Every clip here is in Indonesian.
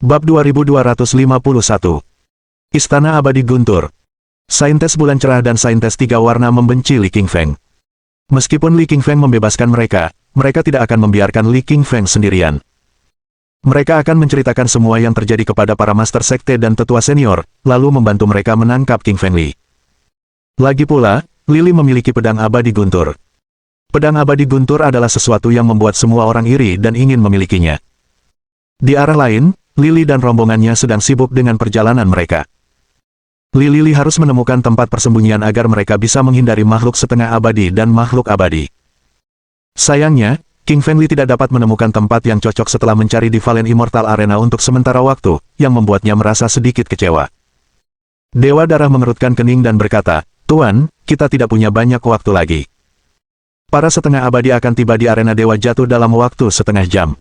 Bab 2251. Istana Abadi Guntur. Saintes bulan cerah dan saintes tiga warna membenci Li Qingfeng. Meskipun Li Qingfeng membebaskan mereka, mereka tidak akan membiarkan Li Qingfeng sendirian. Mereka akan menceritakan semua yang terjadi kepada para master sekte dan tetua senior, lalu membantu mereka menangkap Qingfeng Li. Lagi pula, Lili memiliki pedang abadi guntur. Pedang abadi guntur adalah sesuatu yang membuat semua orang iri dan ingin memilikinya. Di arah lain, Lili dan rombongannya sedang sibuk dengan perjalanan mereka. Lili harus menemukan tempat persembunyian agar mereka bisa menghindari makhluk setengah abadi dan makhluk abadi. Sayangnya, Qingfeng Li tidak dapat menemukan tempat yang cocok setelah mencari di Valen Immortal Arena untuk sementara waktu, yang membuatnya merasa sedikit kecewa. Dewa Darah mengerutkan kening dan berkata, "Tuan, kita tidak punya banyak waktu lagi. Para setengah abadi akan tiba di arena Dewa Jatuh dalam waktu setengah jam."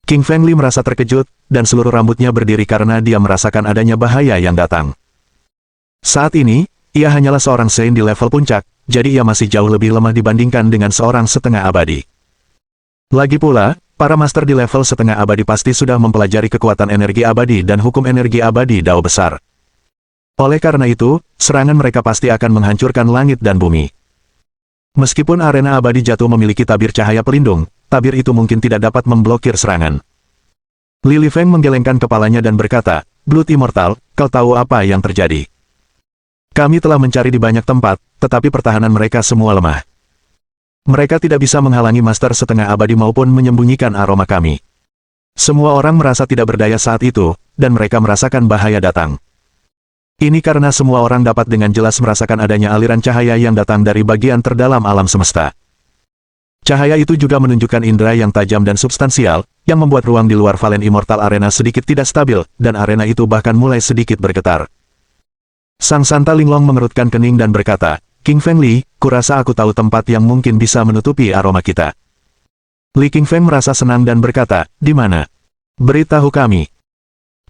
Qingfeng Li merasa terkejut, dan seluruh rambutnya berdiri karena dia merasakan adanya bahaya yang datang. Saat ini, ia hanyalah seorang Saint di level puncak, jadi ia masih jauh lebih lemah dibandingkan dengan seorang setengah abadi. Lagi pula, para master di level setengah abadi pasti sudah mempelajari kekuatan energi abadi dan hukum energi abadi Dao besar. Oleh karena itu, serangan mereka pasti akan menghancurkan langit dan bumi. Meskipun arena abadi jatuh memiliki tabir cahaya pelindung, tabir itu mungkin tidak dapat memblokir serangan. Li Feng menggelengkan kepalanya dan berkata, "Blood Immortal, kau tahu apa yang terjadi? Kami telah mencari di banyak tempat, tetapi pertahanan mereka semua lemah. Mereka tidak bisa menghalangi master setengah abadi maupun menyembunyikan aroma kami." Semua orang merasa tidak berdaya saat itu, dan mereka merasakan bahaya datang. Ini karena semua orang dapat dengan jelas merasakan adanya aliran cahaya yang datang dari bagian terdalam alam semesta. Cahaya itu juga menunjukkan indera yang tajam dan substansial, yang membuat ruang di luar Valen Immortal Arena sedikit tidak stabil, dan arena itu bahkan mulai sedikit bergetar. Sang Santa Linglong mengerutkan kening dan berkata, "Qingfeng Li, kurasa aku tahu tempat yang mungkin bisa menutupi aroma kita." Li Qingfeng merasa senang dan berkata, "Di mana? Beritahu kami."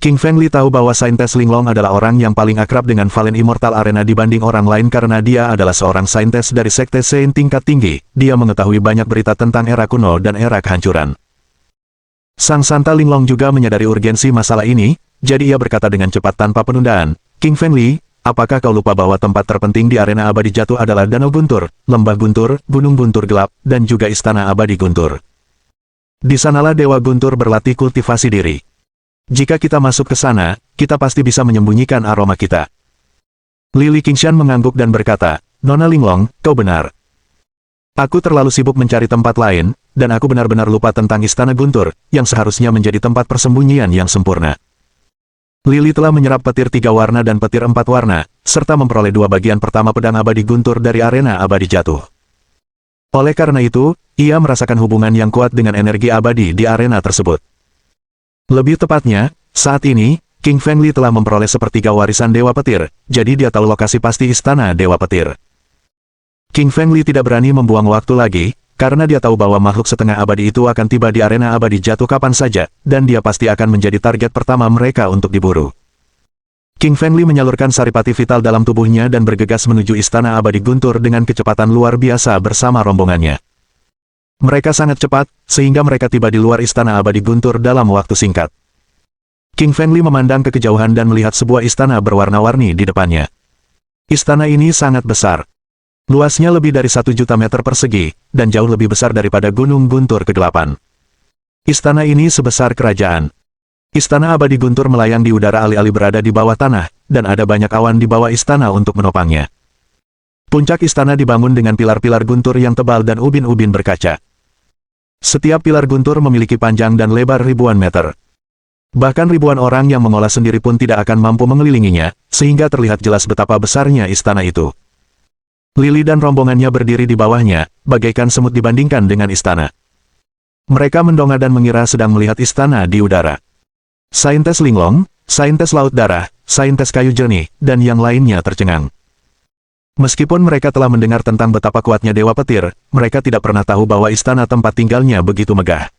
Qingfeng Li tahu bahwa Saintes Linglong adalah orang yang paling akrab dengan Valen Immortal Arena dibanding orang lain karena dia adalah seorang saintes dari Sekte Saint tingkat tinggi. Dia mengetahui banyak berita tentang era kuno dan era kehancuran. Sang Santa Linglong juga menyadari urgensi masalah ini, jadi ia berkata dengan cepat tanpa penundaan, "Qingfeng Li, apakah kau lupa bahwa tempat terpenting di arena abadi jatuh adalah Danau Guntur, Lembah Guntur, Gunung Guntur Gelap, dan juga Istana Abadi Guntur? Di sanalah Dewa Guntur berlatih kultivasi diri. Jika kita masuk ke sana, kita pasti bisa menyembunyikan aroma kita." Li Qingshan mengangguk dan berkata, "Nona Linglong, kau benar. Aku terlalu sibuk mencari tempat lain, dan aku benar-benar lupa tentang Istana Guntur, yang seharusnya menjadi tempat persembunyian yang sempurna." Lili telah menyerap petir 3 warna dan petir 4 warna, serta memperoleh 2 bagian pertama pedang abadi guntur dari arena abadi jatuh. Oleh karena itu, ia merasakan hubungan yang kuat dengan energi abadi di arena tersebut. Lebih tepatnya, saat ini, Qingfeng Li telah memperoleh sepertiga warisan Dewa Petir, jadi dia tahu lokasi pasti Istana Dewa Petir. Qingfeng Li tidak berani membuang waktu lagi, karena dia tahu bahwa makhluk setengah abadi itu akan tiba di arena abadi jatuh kapan saja, dan dia pasti akan menjadi target pertama mereka untuk diburu. Qingfeng Li menyalurkan saripati vital dalam tubuhnya dan bergegas menuju Istana Abadi Guntur dengan kecepatan luar biasa bersama rombongannya. Mereka sangat cepat, sehingga mereka tiba di luar Istana Abadi Guntur dalam waktu singkat. Qingfeng Li memandang ke kejauhan dan melihat sebuah istana berwarna-warni di depannya. Istana ini sangat besar. Luasnya lebih dari 1 juta meter persegi, dan jauh lebih besar daripada Gunung Guntur ke-8. Istana ini sebesar kerajaan. Istana Abadi Guntur melayang di udara alih-alih berada di bawah tanah, dan ada banyak awan di bawah istana untuk menopangnya. Puncak istana dibangun dengan pilar-pilar guntur yang tebal dan ubin-ubin berkaca. Setiap pilar guntur memiliki panjang dan lebar ribuan meter. Bahkan ribuan orang yang mengolah sendiri pun tidak akan mampu mengelilinginya, sehingga terlihat jelas betapa besarnya istana itu. Lili dan rombongannya berdiri di bawahnya, bagaikan semut dibandingkan dengan istana. Mereka mendongak dan mengira sedang melihat istana di udara. Saintes Linglong, Saintes Laut Darah, Saintes Kayu Jernih, dan yang lainnya tercengang. Meskipun mereka telah mendengar tentang betapa kuatnya Dewa Petir, mereka tidak pernah tahu bahwa istana tempat tinggalnya begitu megah.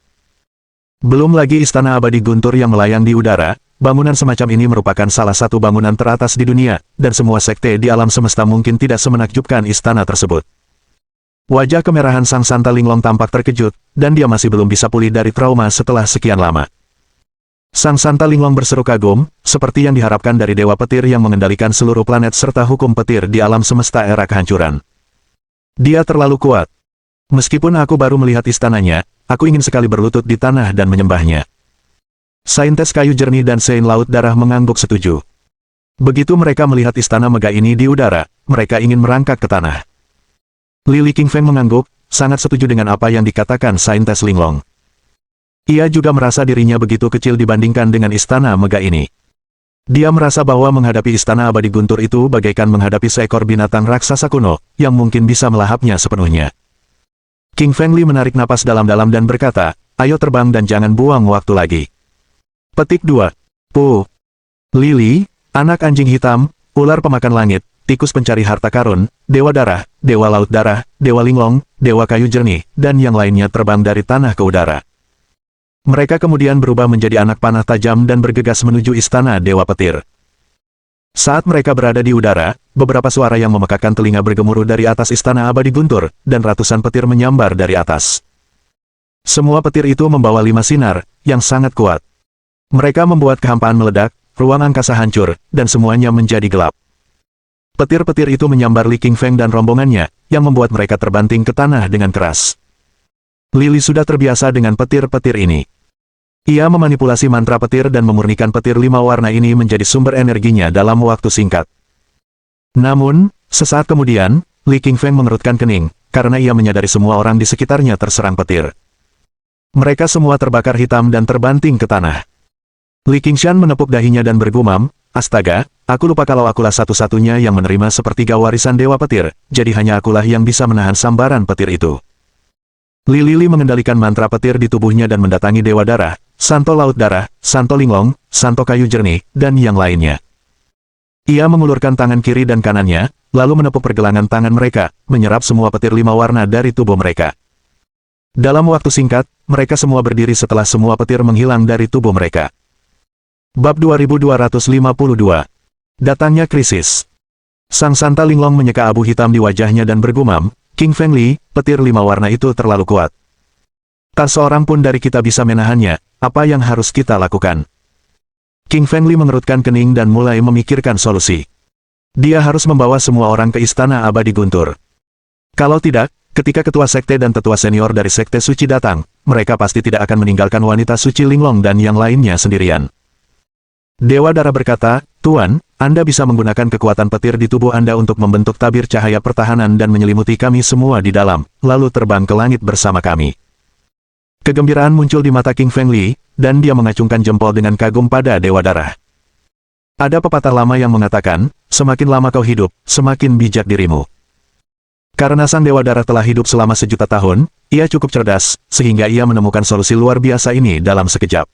Belum lagi Istana Abadi Guntur yang melayang di udara, bangunan semacam ini merupakan salah satu bangunan teratas di dunia, dan semua sekte di alam semesta mungkin tidak semenakjubkan istana tersebut. Wajah kemerahan Sang Santa Linglong tampak terkejut, dan dia masih belum bisa pulih dari trauma setelah sekian lama. Sang Santa Linglong berseru kagum, seperti yang diharapkan dari Dewa Petir yang mengendalikan seluruh planet serta hukum petir di alam semesta era kehancuran. Dia terlalu kuat. Meskipun aku baru melihat istananya, aku ingin sekali berlutut di tanah dan menyembahnya. Saintes kayu jernih dan Saint Laut Darah mengangguk setuju. Begitu mereka melihat istana megah ini di udara, mereka ingin merangkak ke tanah. Lili King Feng mengangguk, sangat setuju dengan apa yang dikatakan Saintes Linglong. Ia juga merasa dirinya begitu kecil dibandingkan dengan istana megah ini. Dia merasa bahwa menghadapi istana abadi guntur itu bagaikan menghadapi seekor binatang raksasa kuno, yang mungkin bisa melahapnya sepenuhnya. King Feng Li menarik napas dalam-dalam dan berkata, ayo terbang dan jangan buang waktu lagi. Petik 2. Puh. Lili, anak anjing hitam, ular pemakan langit, tikus pencari harta karun, dewa darah, dewa laut darah, dewa linglong, dewa kayu jernih, dan yang lainnya terbang dari tanah ke udara. Mereka kemudian berubah menjadi anak panah tajam dan bergegas menuju istana Dewa Petir. Saat mereka berada di udara, beberapa suara yang memekakan telinga bergemuruh dari atas istana abadi guntur, dan ratusan petir menyambar dari atas. Semua petir itu membawa 5 sinar, yang sangat kuat. Mereka membuat kehampaan meledak, ruang angkasa hancur, dan semuanya menjadi gelap. Petir-petir itu menyambar Li King Feng dan rombongannya, yang membuat mereka terbanting ke tanah dengan keras. Lili sudah terbiasa dengan petir-petir ini. Ia memanipulasi mantra petir dan memurnikan petir 5 warna ini menjadi sumber energinya dalam waktu singkat. Namun, sesaat kemudian, Li King Feng mengerutkan kening, karena ia menyadari semua orang di sekitarnya terserang petir. Mereka semua terbakar hitam dan terbanting ke tanah. Li Qingshan menepuk dahinya dan bergumam, astaga, aku lupa kalau akulah satu-satunya yang menerima sepertiga warisan Dewa Petir, jadi hanya akulah yang bisa menahan sambaran petir itu. Li Lili mengendalikan mantra petir di tubuhnya dan mendatangi Dewa Darah, Santo Laut Darah, Santo Linglong, Santo Kayu Jernih, dan yang lainnya. Ia mengulurkan tangan kiri dan kanannya, lalu menepuk pergelangan tangan mereka, menyerap semua petir 5 warna dari tubuh mereka. Dalam waktu singkat, mereka semua berdiri setelah semua petir menghilang dari tubuh mereka. Bab 2252. Datangnya krisis. Sang Santa Linglong menyeka abu hitam di wajahnya dan bergumam, King Feng Li, petir 5 warna itu terlalu kuat. Tak seorang pun dari kita bisa menahannya, apa yang harus kita lakukan? King Feng Li mengerutkan kening dan mulai memikirkan solusi. Dia harus membawa semua orang ke istana abadi guntur. Kalau tidak, ketika ketua sekte dan tetua senior dari sekte suci datang, mereka pasti tidak akan meninggalkan wanita suci Linglong dan yang lainnya sendirian. Dewa Darah berkata, Tuan, Anda bisa menggunakan kekuatan petir di tubuh Anda untuk membentuk tabir cahaya pertahanan dan menyelimuti kami semua di dalam, lalu terbang ke langit bersama kami. Kegembiraan muncul di mata King Feng Li, dan dia mengacungkan jempol dengan kagum pada Dewa Darah. Ada pepatah lama yang mengatakan, semakin lama kau hidup, semakin bijak dirimu. Karena sang Dewa Darah telah hidup selama 1.000.000 tahun, ia cukup cerdas, sehingga ia menemukan solusi luar biasa ini dalam sekejap.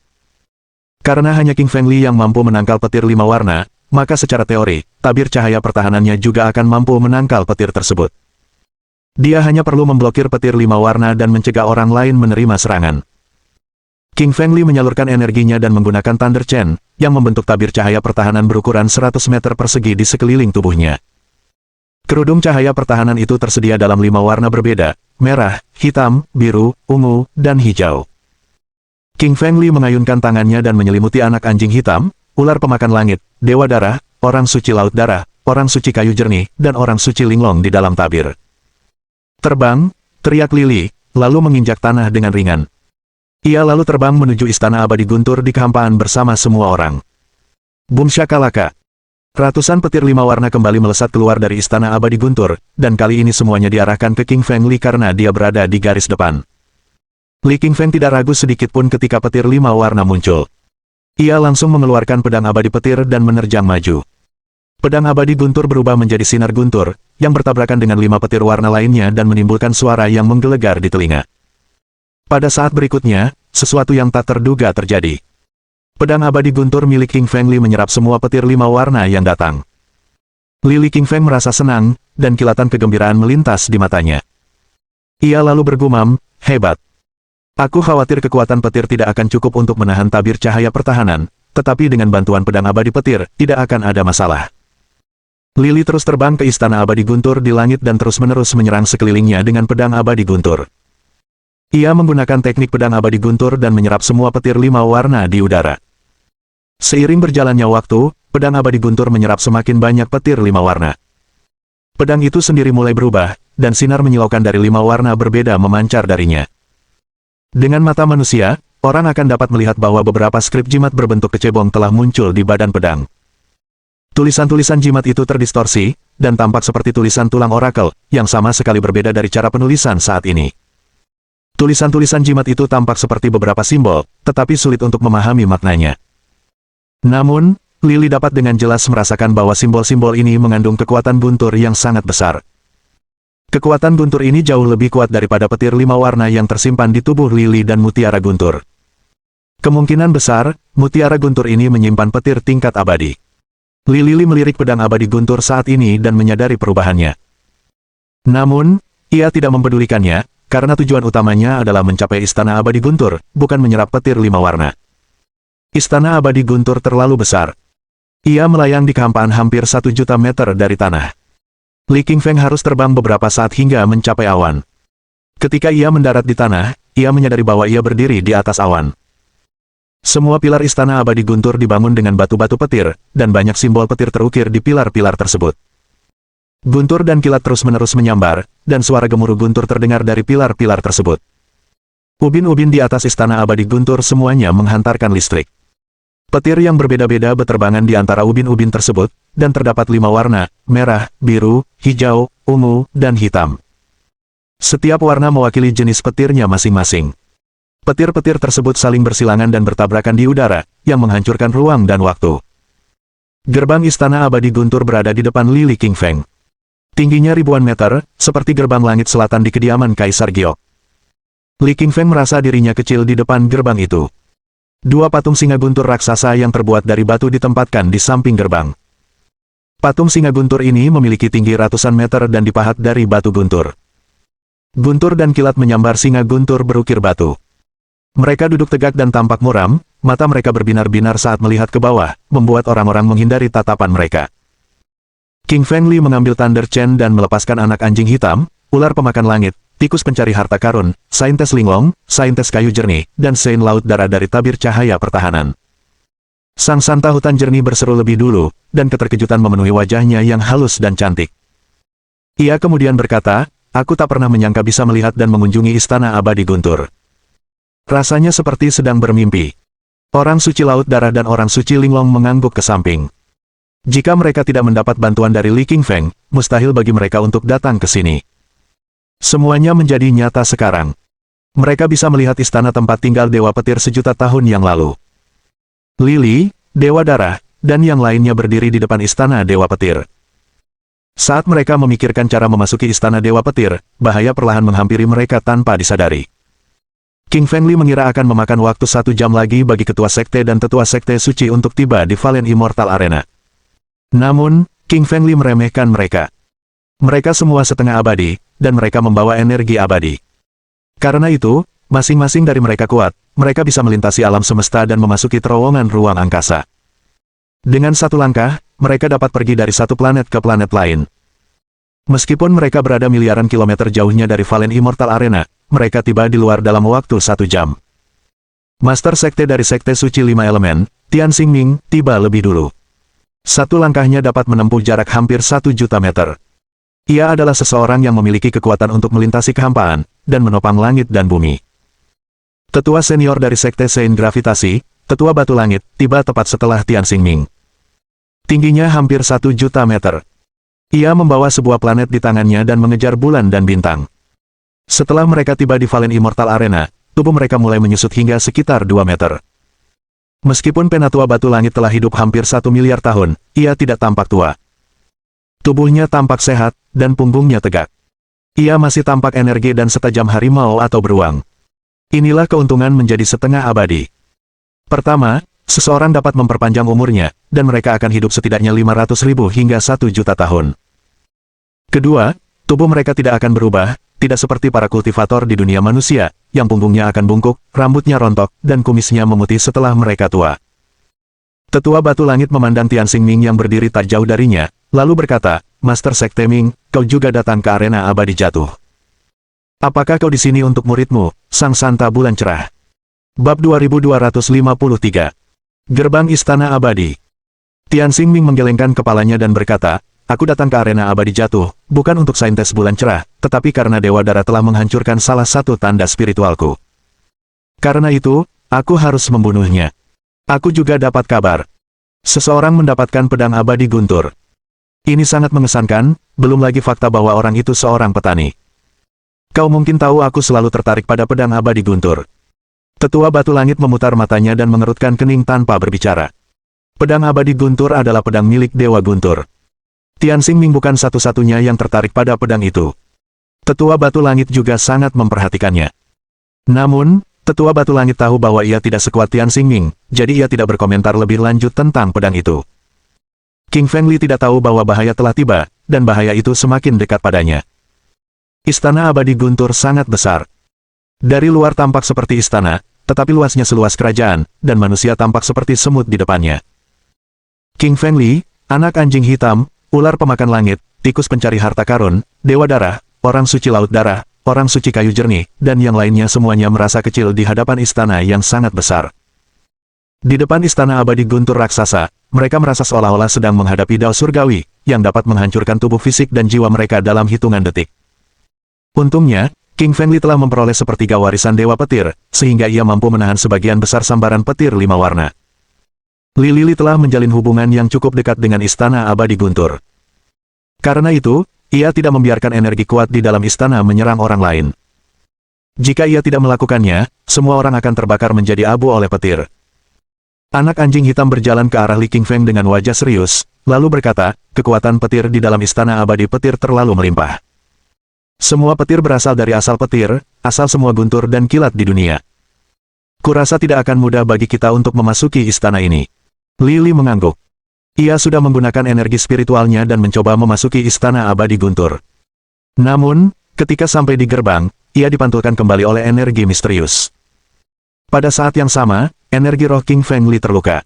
Karena hanya King Feng Li yang mampu menangkal petir 5 warna, maka secara teori, tabir cahaya pertahanannya juga akan mampu menangkal petir tersebut. Dia hanya perlu memblokir petir 5 warna dan mencegah orang lain menerima serangan. King Feng Li menyalurkan energinya dan menggunakan Thunder Chen, yang membentuk tabir cahaya pertahanan berukuran 100 meter persegi di sekeliling tubuhnya. Kerudung cahaya pertahanan itu tersedia dalam 5 warna berbeda, merah, hitam, biru, ungu, dan hijau. King Feng Li mengayunkan tangannya dan menyelimuti anak anjing hitam, ular pemakan langit, Dewa Darah, orang suci Laut Darah, orang suci Kayu Jernih, dan orang suci Linglong di dalam tabir. Terbang, teriak Lili, lalu menginjak tanah dengan ringan. Ia lalu terbang menuju istana abadi guntur di kehampaan bersama semua orang. Boom shakalaka. Ratusan petir 5 warna kembali melesat keluar dari istana abadi guntur, dan kali ini semuanya diarahkan ke King Feng Li karena dia berada di garis depan. Li King Feng tidak ragu sedikit pun ketika petir 5 warna muncul. Ia langsung mengeluarkan pedang abadi petir dan menerjang maju. Pedang abadi guntur berubah menjadi sinar guntur, yang bertabrakan dengan 5 petir warna lainnya dan menimbulkan suara yang menggelegar di telinga. Pada saat berikutnya, sesuatu yang tak terduga terjadi. Pedang abadi guntur milik King Feng Li menyerap semua petir 5 warna yang datang. Li King Feng merasa senang, dan kilatan kegembiraan melintas di matanya. Ia lalu bergumam, hebat. Aku khawatir kekuatan petir tidak akan cukup untuk menahan tabir cahaya pertahanan, tetapi dengan bantuan pedang abadi petir, tidak akan ada masalah. Lili terus terbang ke istana abadi guntur di langit dan terus-menerus menyerang sekelilingnya dengan pedang abadi guntur. Ia menggunakan teknik pedang abadi guntur dan menyerap semua petir 5 warna di udara. Seiring berjalannya waktu, pedang abadi guntur menyerap semakin banyak petir 5 warna. Pedang itu sendiri mulai berubah, dan sinar menyilaukan dari 5 warna berbeda memancar darinya. Dengan mata manusia, orang akan dapat melihat bahwa beberapa skrip jimat berbentuk kecebong telah muncul di badan pedang. Tulisan-tulisan jimat itu terdistorsi, dan tampak seperti tulisan tulang orakel, yang sama sekali berbeda dari cara penulisan saat ini. Tulisan-tulisan jimat itu tampak seperti beberapa simbol, tetapi sulit untuk memahami maknanya. Namun, Lily dapat dengan jelas merasakan bahwa simbol-simbol ini mengandung kekuatan guntur yang sangat besar. Kekuatan guntur ini jauh lebih kuat daripada petir 5 warna yang tersimpan di tubuh Lily dan mutiara guntur. Kemungkinan besar, mutiara guntur ini menyimpan petir tingkat abadi. Lily melirik pedang abadi guntur saat ini dan menyadari perubahannya. Namun, ia tidak mempedulikannya, karena tujuan utamanya adalah mencapai istana abadi guntur, bukan menyerap petir 5 warna. Istana abadi guntur terlalu besar. Ia melayang di kehampaan hampir 1 juta meter dari tanah. Li Qingfeng harus terbang beberapa saat hingga mencapai awan. Ketika ia mendarat di tanah, ia menyadari bahwa ia berdiri di atas awan. Semua pilar istana abadi guntur dibangun dengan batu-batu petir, dan banyak simbol petir terukir di pilar-pilar tersebut. Guntur dan kilat terus-menerus menyambar, dan suara gemuruh guntur terdengar dari pilar-pilar tersebut. Ubin-ubin di atas istana abadi guntur semuanya menghantarkan listrik. Petir yang berbeda-beda beterbangan di antara ubin-ubin tersebut, dan terdapat 5 warna, merah, biru, hijau, ungu, dan hitam. Setiap warna mewakili jenis petirnya masing-masing. Petir-petir tersebut saling bersilangan dan bertabrakan di udara, yang menghancurkan ruang dan waktu. Gerbang istana abadi guntur berada di depan Li Qingfeng. Tingginya ribuan meter, seperti gerbang langit selatan di kediaman Kaisar Giok. Li Qingfeng merasa dirinya kecil di depan gerbang itu. 2 patung singa guntur raksasa yang terbuat dari batu ditempatkan di samping gerbang. Patung singa guntur ini memiliki tinggi ratusan meter dan dipahat dari batu guntur. Guntur dan kilat menyambar singa guntur berukir batu. Mereka duduk tegak dan tampak muram, mata mereka berbinar-binar saat melihat ke bawah, membuat orang-orang menghindari tatapan mereka. King Feng Li mengambil Thunder Chen dan melepaskan anak anjing hitam, ular pemakan langit, tikus pencari harta karun, saintes linglong, saintes kayu jernih, dan Saint laut darah dari tabir cahaya pertahanan. Sang santa hutan jernih berseru lebih dulu, dan keterkejutan memenuhi wajahnya yang halus dan cantik. Ia kemudian berkata, aku tak pernah menyangka bisa melihat dan mengunjungi istana abadi guntur. Rasanya seperti sedang bermimpi. Orang suci laut darah dan orang suci linglong mengangguk ke samping. Jika mereka tidak mendapat bantuan dari Li Qingfeng, mustahil bagi mereka untuk datang ke sini. Semuanya menjadi nyata sekarang. Mereka bisa melihat istana tempat tinggal Dewa Petir sejuta tahun yang lalu. Lily, Dewa Darah, dan yang lainnya berdiri di depan istana Dewa Petir. Saat mereka memikirkan cara memasuki istana Dewa Petir, bahaya perlahan menghampiri mereka tanpa disadari. King Feng Li mengira akan memakan waktu 1 jam lagi bagi ketua sekte dan tetua sekte suci untuk tiba di Valen Immortal Arena. Namun, King Feng Li meremehkan mereka. Mereka semua setengah abadi, dan mereka membawa energi abadi. Karena itu, masing-masing dari mereka kuat, mereka bisa melintasi alam semesta dan memasuki terowongan ruang angkasa. Dengan 1 langkah, mereka dapat pergi dari satu planet ke planet lain. Meskipun mereka berada miliaran kilometer jauhnya dari Valen Immortal Arena, mereka tiba di luar dalam waktu 1 jam. Master Sekte dari Sekte Suci 5 Elemen, Tian Xingming, tiba lebih dulu. 1 langkahnya dapat menempuh jarak hampir 1 juta meter. Ia adalah seseorang yang memiliki kekuatan untuk melintasi kehampaan, dan menopang langit dan bumi. Tetua senior dari Sekte Sein Gravitasi, Tetua Batu Langit, tiba tepat setelah Tian Xingming. Tingginya hampir 1 juta meter. Ia membawa sebuah planet di tangannya dan mengejar bulan dan bintang. Setelah mereka tiba di Valen Immortal Arena, tubuh mereka mulai menyusut hingga sekitar 2 meter. Meskipun Penatua Batu Langit telah hidup hampir 1 miliar tahun, ia tidak tampak tua. Tubuhnya tampak sehat, dan punggungnya tegak. Ia masih tampak energi dan setajam harimau atau beruang. Inilah keuntungan menjadi setengah abadi. Pertama, seseorang dapat memperpanjang umurnya, dan mereka akan hidup setidaknya 500.000 hingga 1 juta tahun. Kedua, tubuh mereka tidak akan berubah, tidak seperti para kultivator di dunia manusia, yang punggungnya akan bungkuk, rambutnya rontok, dan kumisnya memutih setelah mereka tua. Tetua Batu Langit memandang Tian Xingming yang berdiri tak jauh darinya, lalu berkata, Master Sekte Ming, kau juga datang ke arena abadi jatuh. Apakah kau di sini untuk muridmu, Sang Santa Bulan Cerah? Bab 2253. Gerbang Istana Abadi. Tian Xingming menggelengkan kepalanya dan berkata, aku datang ke arena abadi jatuh, bukan untuk saintes bulan cerah, tetapi karena Dewa Dara telah menghancurkan salah satu tanda spiritualku. Karena itu, aku harus membunuhnya. Aku juga dapat kabar. Seseorang mendapatkan pedang abadi guntur. Ini sangat mengesankan, belum lagi fakta bahwa orang itu seorang petani. Kau mungkin tahu aku selalu tertarik pada pedang abadi guntur. Tetua Batu Langit memutar matanya dan mengerutkan kening tanpa berbicara. Pedang abadi guntur adalah pedang milik Dewa Guntur. Tian Xingming bukan satu-satunya yang tertarik pada pedang itu. Tetua Batu Langit juga sangat memperhatikannya. Namun, Tetua Batu Langit tahu bahwa ia tidak sekuat Tian Xingming, jadi ia tidak berkomentar lebih lanjut tentang pedang itu. King Feng Li tidak tahu bahwa bahaya telah tiba, dan bahaya itu semakin dekat padanya. Istana Abadi Guntur sangat besar. Dari luar tampak seperti istana, tetapi luasnya seluas kerajaan, dan manusia tampak seperti semut di depannya. King Feng Li, anak anjing hitam, ular pemakan langit, tikus pencari harta karun, Dewa Darah, orang suci laut darah, orang suci kayu jernih, dan yang lainnya semuanya merasa kecil di hadapan istana yang sangat besar. Di depan istana abadi guntur raksasa, mereka merasa seolah-olah sedang menghadapi dao surgawi, yang dapat menghancurkan tubuh fisik dan jiwa mereka dalam hitungan detik. Untungnya, King Feng Li telah memperoleh sepertiga warisan Dewa Petir, sehingga ia mampu menahan sebagian besar sambaran petir 5 warna. Li Li telah menjalin hubungan yang cukup dekat dengan istana abadi guntur. Karena itu, ia tidak membiarkan energi kuat di dalam istana menyerang orang lain. Jika ia tidak melakukannya, semua orang akan terbakar menjadi abu oleh petir. Anak anjing hitam berjalan ke arah Li King Feng dengan wajah serius, lalu berkata, kekuatan petir di dalam istana abadi petir terlalu melimpah. Semua petir berasal dari asal petir, asal semua guntur dan kilat di dunia. Kurasa tidak akan mudah bagi kita untuk memasuki istana ini. Li mengangguk. Ia sudah menggunakan energi spiritualnya dan mencoba memasuki istana abadi guntur. Namun, ketika sampai di gerbang, ia dipantulkan kembali oleh energi misterius. Pada saat yang sama, energi roh King Feng Li terluka.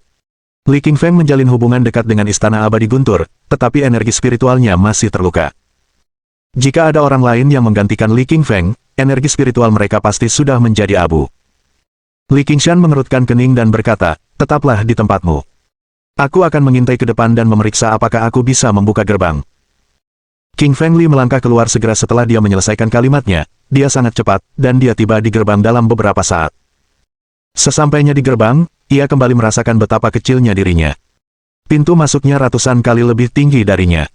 Li King Feng menjalin hubungan dekat dengan istana abadi guntur, tetapi energi spiritualnya masih terluka. Jika ada orang lain yang menggantikan Li King Feng, energi spiritual mereka pasti sudah menjadi abu. Li Qingshan mengerutkan kening dan berkata, tetaplah di tempatmu. Aku akan mengintai ke depan dan memeriksa apakah aku bisa membuka gerbang. King Feng Li melangkah keluar segera setelah dia menyelesaikan kalimatnya, dia sangat cepat, dan dia tiba di gerbang dalam beberapa saat. Sesampainya di gerbang, ia kembali merasakan betapa kecilnya dirinya. Pintu masuknya ratusan kali lebih tinggi darinya.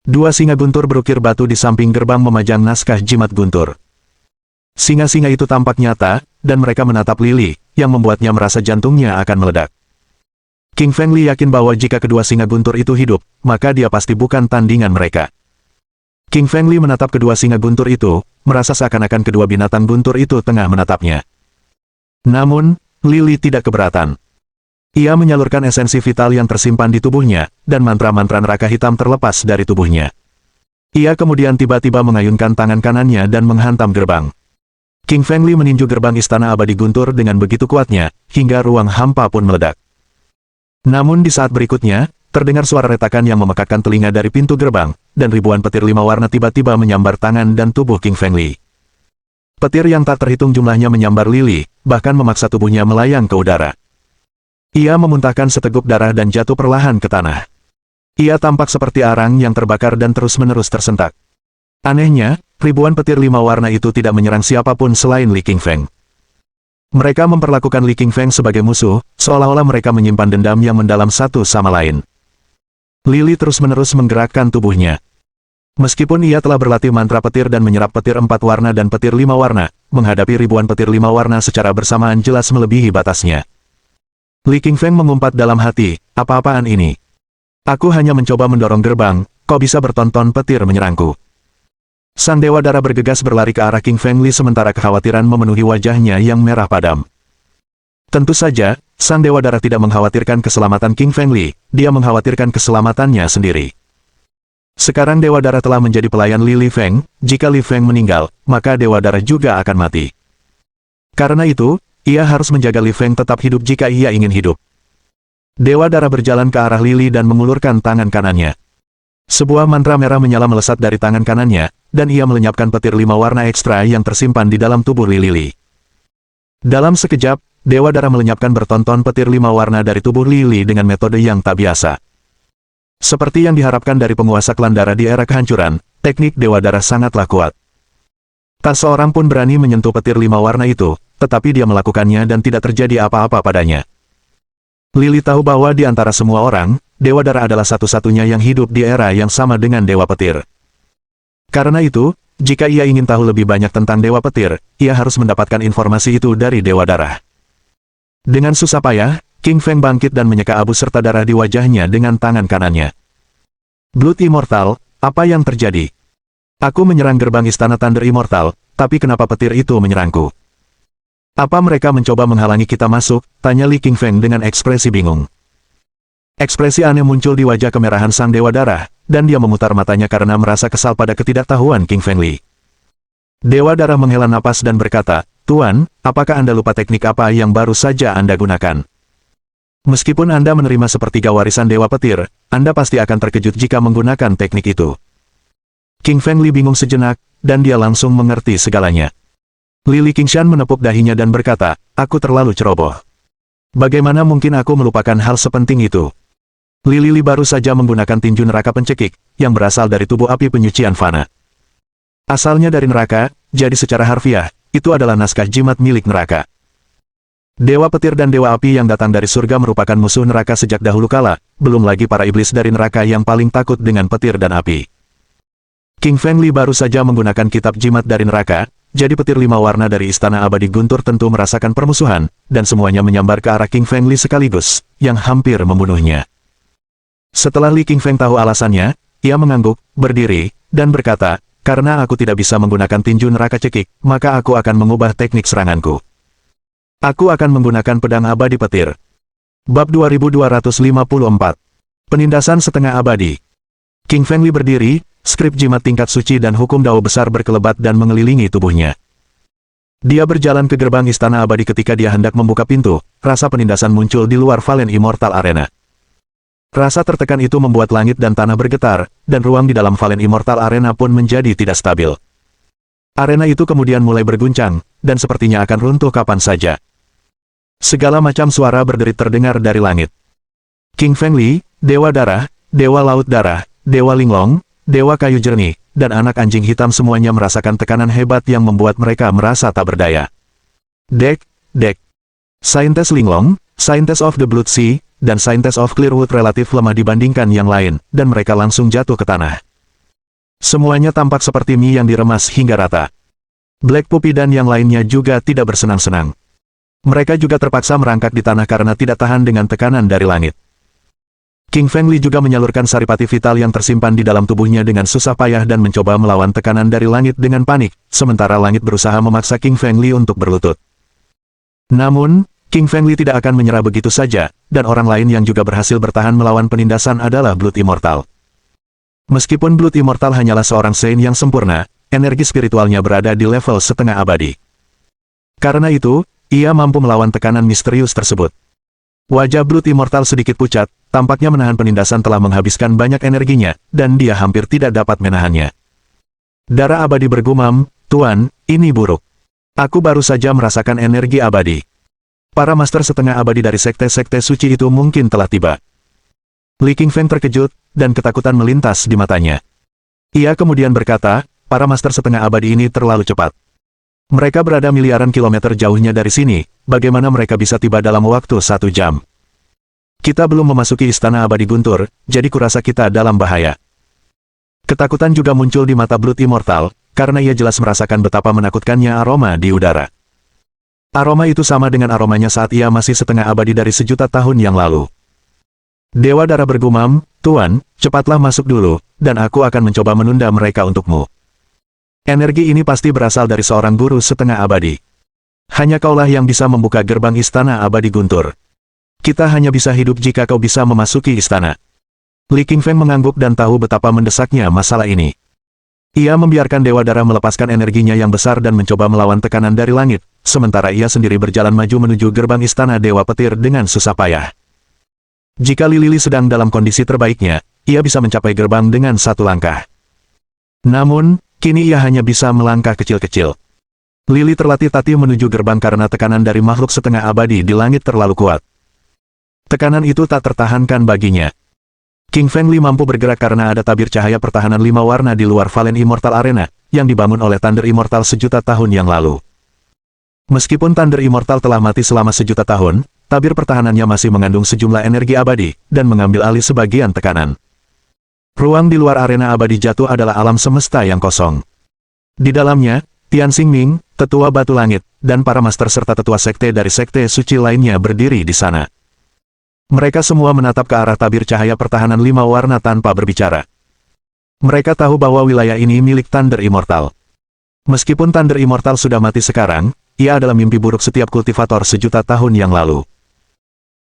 2 singa guntur berukir batu di samping gerbang memajang naskah jimat guntur. Singa-singa itu tampak nyata, dan mereka menatap Li, yang membuatnya merasa jantungnya akan meledak. King Feng Li yakin bahwa jika kedua singa guntur itu hidup, maka dia pasti bukan tandingan mereka. King Feng Li menatap kedua singa guntur itu, merasa seakan-akan kedua binatang guntur itu tengah menatapnya. Namun, Li tidak keberatan. Ia menyalurkan esensi vital yang tersimpan di tubuhnya, dan mantra-mantra neraka hitam terlepas dari tubuhnya. Ia kemudian tiba-tiba mengayunkan tangan kanannya dan menghantam gerbang. King Feng Li meninju gerbang istana abadi guntur dengan begitu kuatnya, hingga ruang hampa pun meledak. Namun di saat berikutnya, terdengar suara retakan yang memekakkan telinga dari pintu gerbang, dan ribuan petir 5 warna tiba-tiba menyambar tangan dan tubuh King Feng Li. Petir yang tak terhitung jumlahnya menyambar Li, bahkan memaksa tubuhnya melayang ke udara. Ia memuntahkan seteguk darah dan jatuh perlahan ke tanah. Ia tampak seperti arang yang terbakar dan terus-menerus tersentak. Anehnya, ribuan petir 5 warna itu tidak menyerang siapapun selain Li King Feng. Mereka memperlakukan Li King Feng sebagai musuh, seolah-olah mereka menyimpan dendam yang mendalam satu sama lain. Li terus-menerus menggerakkan tubuhnya. Meskipun ia telah berlatih mantra petir dan menyerap petir 4 warna dan petir 5 warna, menghadapi ribuan petir 5 warna secara bersamaan jelas melebihi batasnya. Li King Feng mengumpat dalam hati, apa-apaan ini? Aku hanya mencoba mendorong gerbang, kau bisa bertonton petir menyerangku. Sang Dewa Darah bergegas berlari ke arah King Feng Li sementara kekhawatiran memenuhi wajahnya yang merah padam. Tentu saja, Sang Dewa Darah tidak mengkhawatirkan keselamatan King Feng Li, dia mengkhawatirkan keselamatannya sendiri. Sekarang Dewa Darah telah menjadi pelayan Li Feng, jika Li Feng meninggal, maka Dewa Darah juga akan mati. Karena itu, ia harus menjaga Li Feng tetap hidup jika ia ingin hidup. Dewa Darah berjalan ke arah Li dan mengulurkan tangan kanannya. Sebuah mantra merah menyala melesat dari tangan kanannya, dan ia melenyapkan petir 5 warna ekstra yang tersimpan di dalam tubuh Li. Dalam sekejap, Dewa Darah melenyapkan bertonton petir 5 warna dari tubuh Lily dengan metode yang tak biasa. Seperti yang diharapkan dari penguasa klan darah di era kehancuran, teknik Dewa Darah sangatlah kuat. Tak seorang pun berani menyentuh petir 5 warna itu, tetapi dia melakukannya dan tidak terjadi apa-apa padanya. Lily tahu bahwa di antara semua orang, Dewa Darah adalah satu-satunya yang hidup di era yang sama dengan Dewa Petir. Karena itu, jika ia ingin tahu lebih banyak tentang Dewa Petir, ia harus mendapatkan informasi itu dari Dewa Darah. Dengan susah payah, King Feng bangkit dan menyeka abu serta darah di wajahnya dengan tangan kanannya. Blood Immortal, apa yang terjadi? Aku menyerang gerbang istana Thunder Immortal, tapi kenapa petir itu menyerangku? Apa mereka mencoba menghalangi kita masuk? Tanya Li King Feng dengan ekspresi bingung. Ekspresi aneh muncul di wajah kemerahan sang Dewa Darah, dan dia memutar matanya karena merasa kesal pada ketidaktahuan King Feng Li. Dewa Darah menghela napas dan berkata, Tuan, apakah Anda lupa teknik apa yang baru saja Anda gunakan? Meskipun Anda menerima sepertiga warisan Dewa Petir, Anda pasti akan terkejut jika menggunakan teknik itu. King Feng Li bingung sejenak, dan dia langsung mengerti segalanya. Lily Qingshan menepuk dahinya dan berkata, aku terlalu ceroboh. Bagaimana mungkin aku melupakan hal sepenting itu? Lily baru saja menggunakan tinju neraka pencekik, yang berasal dari tubuh api penyucian fana. Asalnya dari neraka, jadi secara harfiah, itu adalah naskah jimat milik neraka. Dewa Petir dan Dewa Api yang datang dari surga merupakan musuh neraka sejak dahulu kala, belum lagi para iblis dari neraka yang paling takut dengan petir dan api. King Feng Li baru saja menggunakan kitab jimat dari neraka, jadi petir 5 warna dari Istana Abadi Guntur tentu merasakan permusuhan, dan semuanya menyambar ke arah King Feng Li sekaligus, yang hampir membunuhnya. Setelah Li King Feng tahu alasannya, ia mengangguk, berdiri, dan berkata, karena aku tidak bisa menggunakan tinju neraka cekik, maka aku akan mengubah teknik seranganku. Aku akan menggunakan pedang abadi petir. Bab 2254. Penindasan setengah abadi. King Feng Li berdiri, skrip jimat tingkat suci dan hukum dao besar berkelebat dan mengelilingi tubuhnya. Dia berjalan ke gerbang Istana Abadi ketika dia hendak membuka pintu, rasa penindasan muncul di luar Valen Immortal Arena. Rasa tertekan itu membuat langit dan tanah bergetar, dan ruang di dalam Valen Immortal Arena pun menjadi tidak stabil. Arena itu kemudian mulai berguncang, dan sepertinya akan runtuh kapan saja. Segala macam suara berderit terdengar dari langit. King Feng Li, Dewa Darah, Dewa Laut Darah, Dewa Linglong, Dewa Kayu Jernih, dan anak anjing hitam semuanya merasakan tekanan hebat yang membuat mereka merasa tak berdaya. Dek. Saintes Linglong, Saintes of the Blood Sea, dan Saintes of Clearwood relatif lemah dibandingkan yang lain, dan mereka langsung jatuh ke tanah. Semuanya tampak seperti mie yang diremas hingga rata. Black Puppy dan yang lainnya juga tidak bersenang-senang. Mereka juga terpaksa merangkak di tanah karena tidak tahan dengan tekanan dari langit. King Feng Li juga menyalurkan saripati vital yang tersimpan di dalam tubuhnya dengan susah payah dan mencoba melawan tekanan dari langit dengan panik, sementara langit berusaha memaksa King Feng Li untuk berlutut. Namun, King Feng Li tidak akan menyerah begitu saja, dan orang lain yang juga berhasil bertahan melawan penindasan adalah Blood Immortal. Meskipun Blood Immortal hanyalah seorang Saint yang sempurna, energi spiritualnya berada di level setengah abadi. Karena itu, ia mampu melawan tekanan misterius tersebut. Wajah Blood Immortal sedikit pucat, tampaknya menahan penindasan telah menghabiskan banyak energinya, dan dia hampir tidak dapat menahannya. Darah abadi bergumam, Tuan, ini buruk. Aku baru saja merasakan energi abadi. Para master setengah abadi dari sekte-sekte suci itu mungkin telah tiba. Li King Feng terkejut, dan ketakutan melintas di matanya. Ia kemudian berkata, para master setengah abadi ini terlalu cepat. Mereka berada miliaran kilometer jauhnya dari sini, bagaimana mereka bisa tiba dalam waktu 1 jam? Kita belum memasuki Istana Abadi Guntur, jadi kurasa kita dalam bahaya. Ketakutan juga muncul di mata Blood Immortal, karena ia jelas merasakan betapa menakutkannya aroma di udara. Aroma itu sama dengan aromanya saat ia masih setengah abadi dari 1.000.000 tahun yang lalu. Dewa Darah bergumam, Tuan, cepatlah masuk dulu, dan aku akan mencoba menunda mereka untukmu. Energi ini pasti berasal dari seorang guru setengah abadi. Hanya kaulah yang bisa membuka gerbang Istana Abadi Guntur. Kita hanya bisa hidup jika kau bisa memasuki istana. Li King Feng mengangguk dan tahu betapa mendesaknya masalah ini. Ia membiarkan Dewa Darah melepaskan energinya yang besar dan mencoba melawan tekanan dari langit, sementara ia sendiri berjalan maju menuju gerbang Istana Dewa Petir dengan susah payah. Jika Lily sedang dalam kondisi terbaiknya, ia bisa mencapai gerbang dengan 1 langkah. Namun, kini ia hanya bisa melangkah kecil-kecil. Lily terlatih Tati menuju gerbang karena tekanan dari makhluk setengah abadi di langit terlalu kuat. Tekanan itu tak tertahankan baginya. King Feng Li mampu bergerak karena ada tabir cahaya pertahanan 5 warna di luar Valen Immortal Arena, yang dibangun oleh Thunder Immortal sejuta tahun yang lalu. Meskipun Thunder Immortal telah mati selama sejuta tahun, tabir pertahanannya masih mengandung sejumlah energi abadi, dan mengambil alih sebagian tekanan. Ruang di luar arena abadi jatuh adalah alam semesta yang kosong. Di dalamnya, Tian Xingming, Tetua Batu Langit, dan para master serta tetua sekte dari sekte suci lainnya berdiri di sana. Mereka semua menatap ke arah tabir cahaya pertahanan 5 warna tanpa berbicara. Mereka tahu bahwa wilayah ini milik Thunder Immortal. Meskipun Thunder Immortal sudah mati sekarang, ia adalah mimpi buruk setiap kultivator sejuta tahun yang lalu.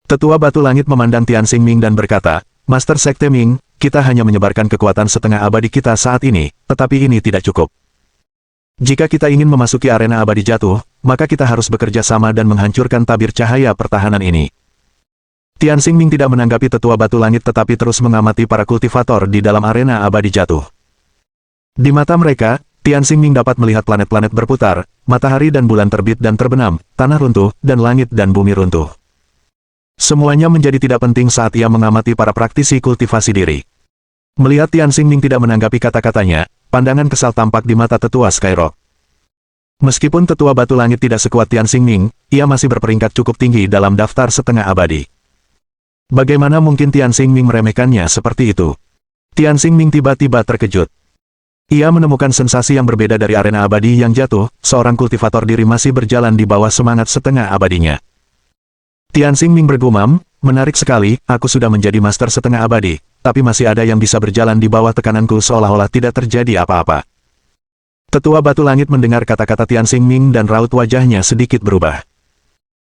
Tetua Batu Langit memandang Tian Xingming dan berkata, Master Sekte Ming, kita hanya menyebarkan kekuatan setengah abadi kita saat ini, tetapi ini tidak cukup. Jika kita ingin memasuki arena abadi jatuh, maka kita harus bekerja sama dan menghancurkan tabir cahaya pertahanan ini. Tian Xingming tidak menanggapi Tetua Batu Langit tetapi terus mengamati para kultivator di dalam arena abadi jatuh. Di mata mereka, Tian Xingming dapat melihat planet-planet berputar, matahari dan bulan terbit dan terbenam, tanah runtuh, dan langit dan bumi runtuh. Semuanya menjadi tidak penting saat ia mengamati para praktisi kultivasi diri. Melihat Tian Xingming tidak menanggapi kata-katanya, pandangan kesal tampak di mata Tetua Skyrock. Meskipun Tetua Batu Langit tidak sekuat Tian Xingming, ia masih berperingkat cukup tinggi dalam daftar setengah abadi. Bagaimana mungkin Tian Xingming meremehkannya seperti itu? Tian Xingming tiba-tiba terkejut. Ia menemukan sensasi yang berbeda dari arena abadi yang jatuh, seorang kultivator diri masih berjalan di bawah semangat setengah abadinya. Tian Xingming bergumam, menarik sekali, aku sudah menjadi master setengah abadi, tapi masih ada yang bisa berjalan di bawah tekananku seolah-olah tidak terjadi apa-apa. Tetua Batu Langit mendengar kata-kata Tian Xingming dan raut wajahnya sedikit berubah.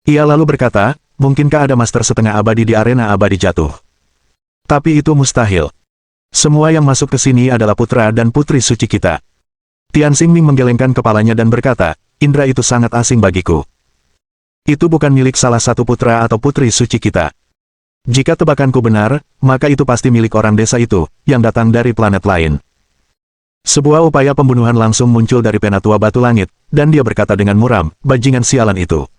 Ia lalu berkata, mungkinkah ada master setengah abadi di arena abadi jatuh? Tapi itu mustahil. Semua yang masuk ke sini adalah putra dan putri suci kita. Tian Xingming menggelengkan kepalanya dan berkata, indera itu sangat asing bagiku. Itu bukan milik salah satu putra atau putri suci kita. Jika tebakanku benar, maka itu pasti milik orang desa itu, yang datang dari planet lain. Sebuah upaya pembunuhan langsung muncul dari Penatua Batu Langit, dan dia berkata dengan muram, bajingan sialan itu.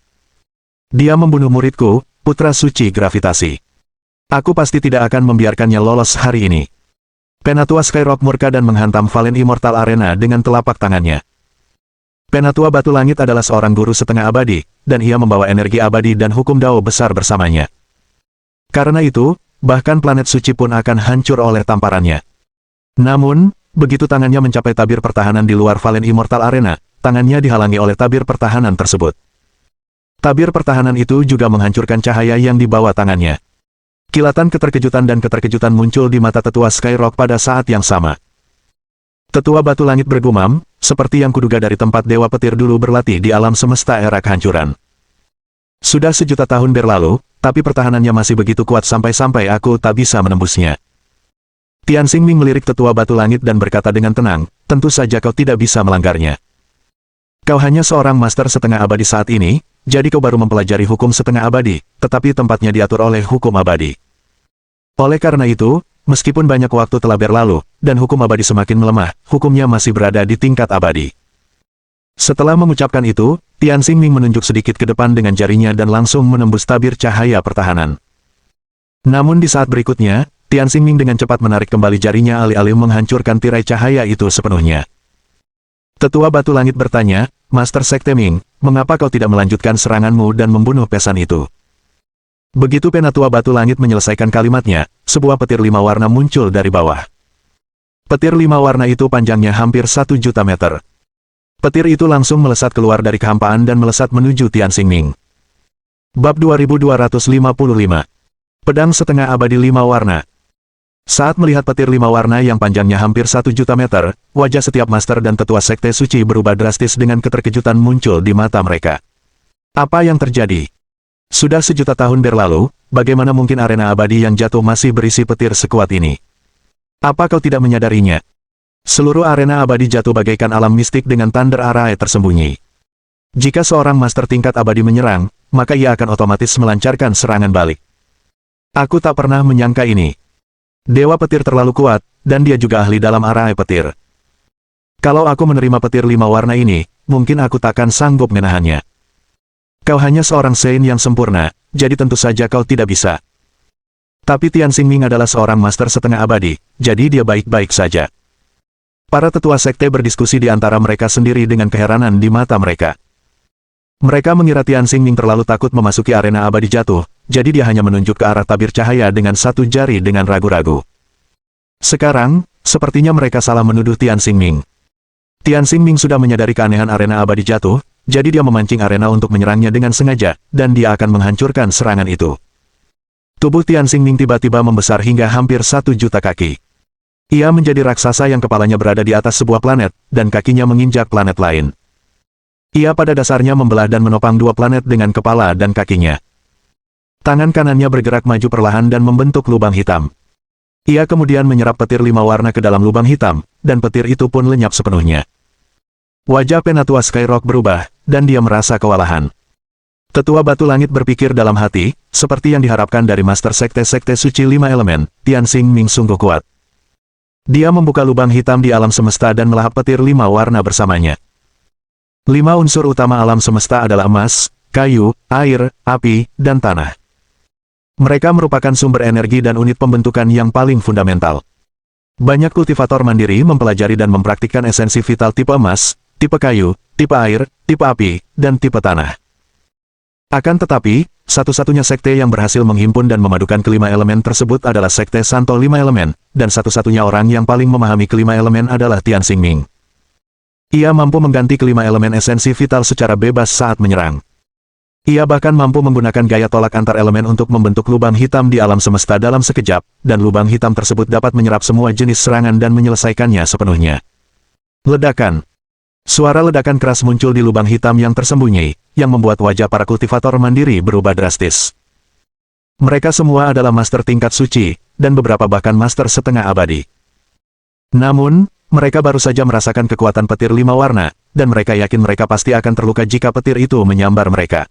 Dia membunuh muridku, putra suci gravitasi. Aku pasti tidak akan membiarkannya lolos hari ini. Penatua Skyrock murka dan menghantam Valen Immortal Arena dengan telapak tangannya. Penatua Batu Langit adalah seorang guru setengah abadi, dan ia membawa energi abadi dan hukum Dao besar bersamanya. Karena itu, bahkan planet suci pun akan hancur oleh tamparannya. Namun, begitu tangannya mencapai tabir pertahanan di luar Valen Immortal Arena, tangannya dihalangi oleh tabir pertahanan tersebut. Tabir pertahanan itu juga menghancurkan cahaya yang dibawa tangannya. Kilatan keterkejutan dan keterkejutan muncul di mata Tetua Skyrock pada saat yang sama. Tetua Batu Langit bergumam, seperti yang kuduga dari tempat Dewa Petir dulu berlatih di alam semesta era kehancuran. Sudah sejuta tahun berlalu, tapi pertahanannya masih begitu kuat sampai-sampai aku tak bisa menembusnya. Tian Xingming melirik Tetua Batu Langit dan berkata dengan tenang, tentu saja kau tidak bisa melanggarnya. Kau hanya seorang master setengah abadi saat ini, jadi kau baru mempelajari hukum setengah abadi, tetapi tempatnya diatur oleh hukum abadi. Oleh karena itu, meskipun banyak waktu telah berlalu, dan hukum abadi semakin melemah, hukumnya masih berada di tingkat abadi. Setelah mengucapkan itu, Tian Xingming menunjuk sedikit ke depan dengan jarinya dan langsung menembus tabir cahaya pertahanan. Namun di saat berikutnya, Tian Xingming dengan cepat menarik kembali jarinya alih-alih menghancurkan tirai cahaya itu sepenuhnya. Tetua Batu Langit bertanya, Master Sekte Ming, mengapa kau tidak melanjutkan seranganmu dan membunuh pesan itu? Begitu Penatua Batu Langit menyelesaikan kalimatnya, sebuah petir 5 warna muncul dari bawah. Petir 5 warna itu panjangnya hampir 1 juta meter. Petir itu langsung melesat keluar dari kehampaan dan melesat menuju Tian Xingming. Bab 2255. Pedang setengah abadi 5 warna. Saat melihat petir 5 warna yang panjangnya hampir 1 juta meter, wajah setiap master dan tetua sekte suci berubah drastis dengan keterkejutan muncul di mata mereka. Apa yang terjadi? Sudah sejuta tahun berlalu, bagaimana mungkin arena abadi yang jatuh masih berisi petir sekuat ini? Apa kau tidak menyadarinya? Seluruh arena abadi jatuh bagaikan alam mistik dengan Thunder Array tersembunyi. Jika seorang master tingkat abadi menyerang, maka ia akan otomatis melancarkan serangan balik. Aku tak pernah menyangka ini. Dewa Petir terlalu kuat, dan dia juga ahli dalam arah petir. Kalau aku menerima petir 5 warna ini, mungkin aku takkan sanggup menahannya. Kau hanya seorang Saint yang sempurna, jadi tentu saja kau tidak bisa. Tapi Tian Xingming adalah seorang master setengah abadi, jadi dia baik-baik saja. Para tetua sekte berdiskusi di antara mereka sendiri dengan keheranan di mata mereka. Mereka mengira Tian Xingming terlalu takut memasuki arena abadi jatuh, jadi dia hanya menunjuk ke arah tabir cahaya dengan satu jari dengan ragu-ragu. Sekarang, sepertinya mereka salah menuduh Tian Xingming. Tian Xingming sudah menyadari keanehan arena abadi jatuh, jadi dia memancing arena untuk menyerangnya dengan sengaja, dan dia akan menghancurkan serangan itu. Tubuh Tian Xingming tiba-tiba membesar hingga hampir 1 juta kaki. Ia menjadi raksasa yang kepalanya berada di atas sebuah planet, dan kakinya menginjak planet lain. Ia pada dasarnya membelah dan menopang 2 planet dengan kepala dan kakinya. Tangan kanannya bergerak maju perlahan dan membentuk lubang hitam. Ia kemudian menyerap petir 5 warna ke dalam lubang hitam, dan petir itu pun lenyap sepenuhnya. Wajah Penatua Skyrock berubah, dan dia merasa kewalahan. Tetua Batu Langit berpikir dalam hati, seperti yang diharapkan dari Master Sekte-Sekte Suci 5 Elemen, Tian Xingming sungguh kuat. Dia membuka lubang hitam di alam semesta dan melahap petir 5 warna bersamanya. 5 unsur utama alam semesta adalah emas, kayu, air, api, dan tanah. Mereka merupakan sumber energi dan unit pembentukan yang paling fundamental. Banyak kultivator mandiri mempelajari dan mempraktikkan esensi vital tipe emas, tipe kayu, tipe air, tipe api, dan tipe tanah. Akan tetapi, satu-satunya sekte yang berhasil menghimpun dan memadukan kelima elemen tersebut adalah Sekte Santo 5 Elemen, dan satu-satunya orang yang paling memahami kelima elemen adalah Tian Xingming. Ia mampu mengganti kelima elemen esensi vital secara bebas saat menyerang. Ia bahkan mampu menggunakan gaya tolak antar elemen untuk membentuk lubang hitam di alam semesta dalam sekejap, dan lubang hitam tersebut dapat menyerap semua jenis serangan dan menyelesaikannya sepenuhnya. Ledakan. Suara ledakan keras muncul di lubang hitam yang tersembunyi, yang membuat wajah para kultivator mandiri berubah drastis. Mereka semua adalah master tingkat suci, dan beberapa bahkan master setengah abadi. Namun, mereka baru saja merasakan kekuatan petir 5 warna, dan mereka yakin mereka pasti akan terluka jika petir itu menyambar mereka.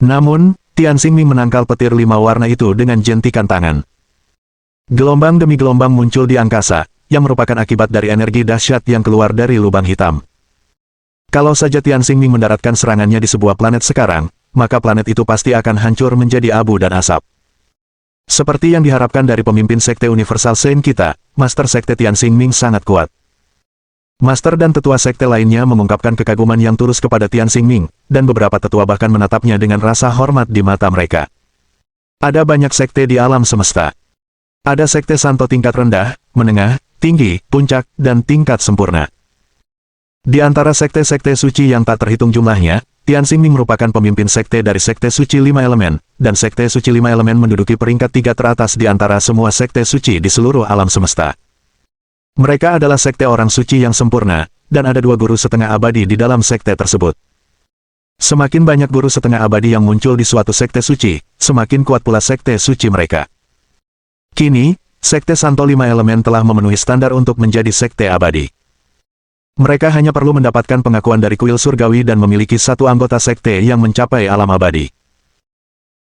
Namun, Tian Xingming menangkal petir 5 warna itu dengan jentikan tangan. Gelombang demi gelombang muncul di angkasa, yang merupakan akibat dari energi dahsyat yang keluar dari lubang hitam. Kalau saja Tian Xingming mendaratkan serangannya di sebuah planet sekarang, maka planet itu pasti akan hancur menjadi abu dan asap. Seperti yang diharapkan dari pemimpin Sekte Universal Saint kita, Master Sekte Tian Xingming sangat kuat. Master dan tetua sekte lainnya mengungkapkan kekaguman yang tulus kepada Tian Xingming, dan beberapa tetua bahkan menatapnya dengan rasa hormat di mata mereka. Ada banyak sekte di alam semesta. Ada sekte Santo tingkat rendah, menengah, tinggi, puncak, dan tingkat sempurna. Di antara sekte-sekte suci yang tak terhitung jumlahnya, Tian Xingming merupakan pemimpin sekte dari Sekte Suci 5 Elemen, dan Sekte Suci 5 Elemen menduduki peringkat 3 teratas di antara semua sekte suci di seluruh alam semesta. Mereka adalah sekte orang suci yang sempurna, dan ada 2 guru setengah abadi di dalam sekte tersebut. Semakin banyak guru setengah abadi yang muncul di suatu sekte suci, semakin kuat pula sekte suci mereka. Kini, Sekte Santo 5 Elemen telah memenuhi standar untuk menjadi sekte abadi. Mereka hanya perlu mendapatkan pengakuan dari kuil surgawi dan memiliki satu anggota sekte yang mencapai alam abadi.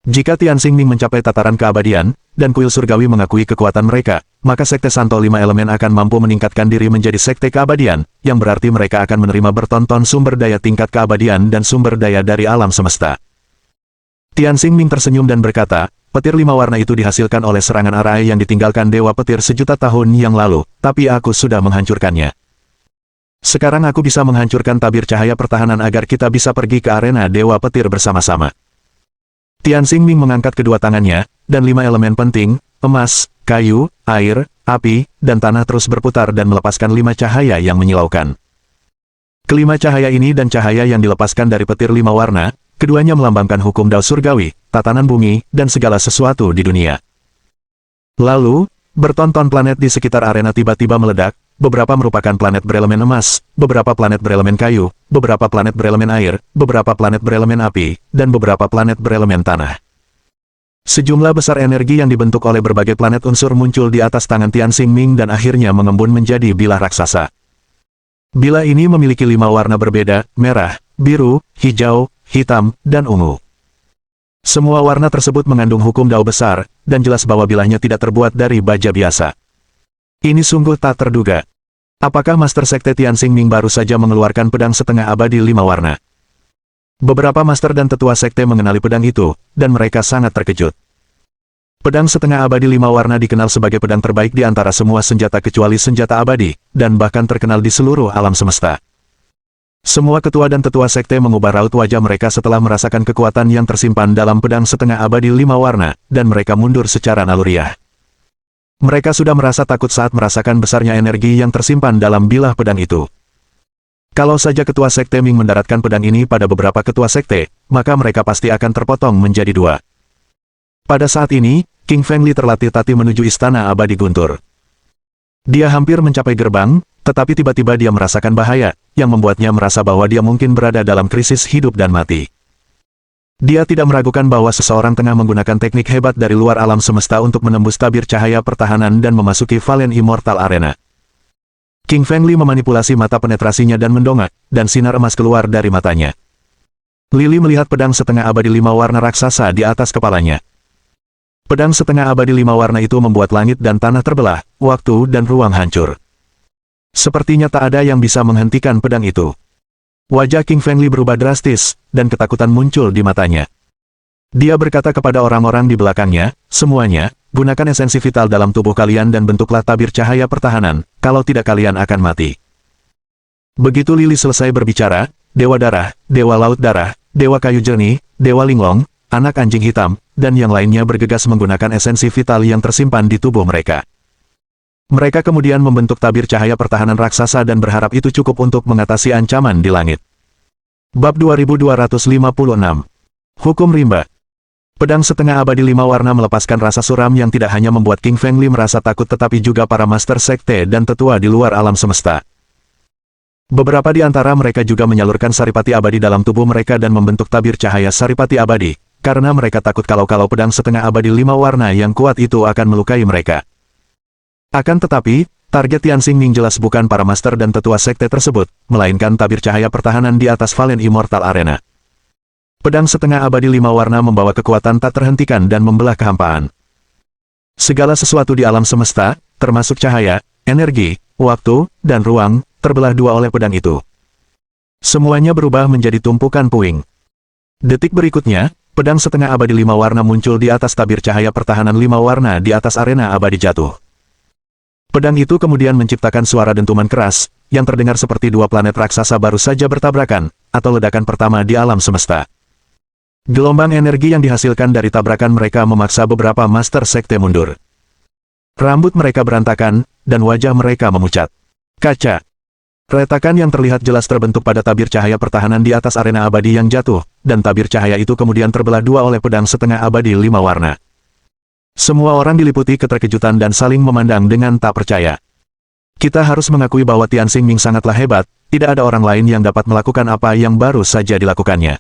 Jika Tian Xingming mencapai tataran keabadian, dan kuil surgawi mengakui kekuatan mereka, maka Sekte Santo 5 Elemen akan mampu meningkatkan diri menjadi sekte keabadian, yang berarti mereka akan menerima bertonton sumber daya tingkat keabadian dan sumber daya dari alam semesta. Tian Xingming tersenyum dan berkata, petir 5 warna itu dihasilkan oleh serangan arai yang ditinggalkan Dewa Petir sejuta tahun yang lalu, tapi aku sudah menghancurkannya. Sekarang aku bisa menghancurkan tabir cahaya pertahanan agar kita bisa pergi ke arena Dewa Petir bersama-sama. Tian Xingming mengangkat kedua tangannya, dan 5 elemen penting, emas, kayu, air, api, dan tanah terus berputar dan melepaskan 5 cahaya yang menyilaukan. Kelima cahaya ini dan cahaya yang dilepaskan dari petir 5 warna, keduanya melambangkan hukum Dao Surgawi, tatanan bumi, dan segala sesuatu di dunia. Lalu, bertonton planet di sekitar arena tiba-tiba meledak. Beberapa merupakan planet berelemen emas, beberapa planet berelemen kayu, beberapa planet berelemen air, beberapa planet berelemen api, dan beberapa planet berelemen tanah. Sejumlah besar energi yang dibentuk oleh berbagai planet unsur muncul di atas tangan Tian Xingming dan akhirnya mengembun menjadi bilah raksasa. Bilah ini memiliki 5 warna berbeda, merah, biru, hijau, hitam, dan ungu. Semua warna tersebut mengandung hukum Dao besar, dan jelas bahwa bilahnya tidak terbuat dari baja biasa. Ini sungguh tak terduga. Apakah Master Sekte Tianxing Ming baru saja mengeluarkan pedang setengah abadi 5 warna? Beberapa master dan tetua sekte mengenali pedang itu, dan mereka sangat terkejut. Pedang setengah abadi 5 warna dikenal sebagai pedang terbaik di antara semua senjata kecuali senjata abadi, dan bahkan terkenal di seluruh alam semesta. Semua ketua dan tetua sekte mengubah raut wajah mereka setelah merasakan kekuatan yang tersimpan dalam pedang setengah abadi 5 warna, dan mereka mundur secara naluriah. Mereka sudah merasa takut saat merasakan besarnya energi yang tersimpan dalam bilah pedang itu. Kalau saja ketua sekte Ming mendaratkan pedang ini pada beberapa ketua sekte, maka mereka pasti akan terpotong menjadi 2. Pada saat ini, King Feng Li terlatih-tatih menuju istana abadi guntur. Dia hampir mencapai gerbang, tetapi tiba-tiba dia merasakan bahaya, yang membuatnya merasa bahwa dia mungkin berada dalam krisis hidup dan mati. Dia tidak meragukan bahwa seseorang tengah menggunakan teknik hebat dari luar alam semesta untuk menembus tabir cahaya pertahanan dan memasuki Valen Immortal Arena. King Feng Li memanipulasi mata penetrasinya dan mendongak, dan sinar emas keluar dari matanya. Lili melihat pedang setengah abadi 5 warna raksasa di atas kepalanya. Pedang setengah abadi 5 warna itu membuat langit dan tanah terbelah, waktu dan ruang hancur. Sepertinya tak ada yang bisa menghentikan pedang itu. Wajah King Feng Li berubah drastis, dan ketakutan muncul di matanya. Dia berkata kepada orang-orang di belakangnya, semuanya, gunakan esensi vital dalam tubuh kalian dan bentuklah tabir cahaya pertahanan, kalau tidak kalian akan mati. Begitu Lili selesai berbicara, Dewa Darah, Dewa Laut Darah, Dewa Kayu Jernih, Dewa Linglong, Anak Anjing Hitam, dan yang lainnya bergegas menggunakan esensi vital yang tersimpan di tubuh mereka. Mereka kemudian membentuk tabir cahaya pertahanan raksasa dan berharap itu cukup untuk mengatasi ancaman di langit. Bab 2256. Hukum Rimba. Pedang setengah abadi 5 warna melepaskan rasa suram yang tidak hanya membuat King Feng Li merasa takut tetapi juga para master sekte dan tetua di luar alam semesta. Beberapa di antara mereka juga menyalurkan saripati abadi dalam tubuh mereka dan membentuk tabir cahaya saripati abadi, karena mereka takut kalau pedang setengah abadi 5 warna yang kuat itu akan melukai mereka. Akan tetapi, target Tianxing Ming jelas bukan para master dan tetua sekte tersebut, melainkan tabir cahaya pertahanan di atas Valen Immortal Arena. Pedang setengah abadi 5 warna membawa kekuatan tak terhentikan dan membelah kehampaan. Segala sesuatu di alam semesta, termasuk cahaya, energi, waktu, dan ruang, terbelah 2 oleh pedang itu. Semuanya berubah menjadi tumpukan puing. Detik berikutnya, pedang setengah abadi 5 warna muncul di atas tabir cahaya pertahanan 5 warna di atas arena abadi jatuh. Pedang itu kemudian menciptakan suara dentuman keras, yang terdengar seperti 2 planet raksasa baru saja bertabrakan, atau ledakan pertama di alam semesta. Gelombang energi yang dihasilkan dari tabrakan mereka memaksa beberapa master sekte mundur. Rambut mereka berantakan, dan wajah mereka memucat. Kaca. Retakan yang terlihat jelas terbentuk pada tabir cahaya pertahanan di atas arena abadi yang jatuh, dan tabir cahaya itu kemudian terbelah 2 oleh pedang setengah abadi 5 warna. Semua orang diliputi keterkejutan dan saling memandang dengan tak percaya. Kita harus mengakui bahwa Tianxing Ming sangatlah hebat, tidak ada orang lain yang dapat melakukan apa yang baru saja dilakukannya.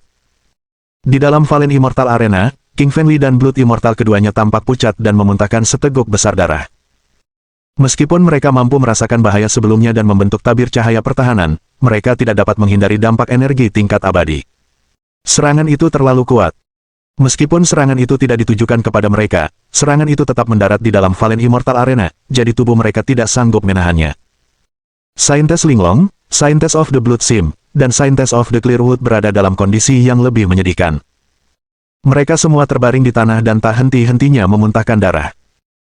Di dalam Valen Immortal Arena, King Feng Li dan Blood Immortal keduanya tampak pucat dan memuntahkan seteguk besar darah. Meskipun mereka mampu merasakan bahaya sebelumnya dan membentuk tabir cahaya pertahanan, mereka tidak dapat menghindari dampak energi tingkat abadi. Serangan itu terlalu kuat. Meskipun serangan itu tidak ditujukan kepada mereka, serangan itu tetap mendarat di dalam Valen Immortal Arena, jadi tubuh mereka tidak sanggup menahannya. Saintes Linglong, Saintes of the Blood Sim, dan Saintes of the Clearwood berada dalam kondisi yang lebih menyedihkan. Mereka semua terbaring di tanah dan tak henti-hentinya memuntahkan darah.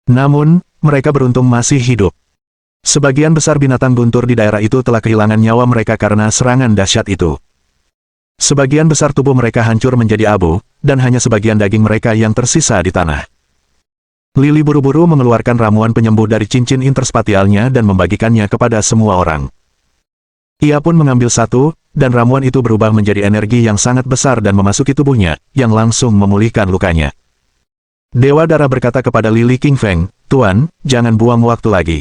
Namun, mereka beruntung masih hidup. Sebagian besar binatang guntur di daerah itu telah kehilangan nyawa mereka karena serangan dahsyat itu. Sebagian besar tubuh mereka hancur menjadi abu, dan hanya sebagian daging mereka yang tersisa di tanah. Lili buru-buru mengeluarkan ramuan penyembuh dari cincin interspatialnya dan membagikannya kepada semua orang. Ia pun mengambil satu, dan ramuan itu berubah menjadi energi yang sangat besar dan memasuki tubuhnya, yang langsung memulihkan lukanya. Dewa Darah berkata kepada Lili King Feng, "Tuan, jangan buang waktu lagi.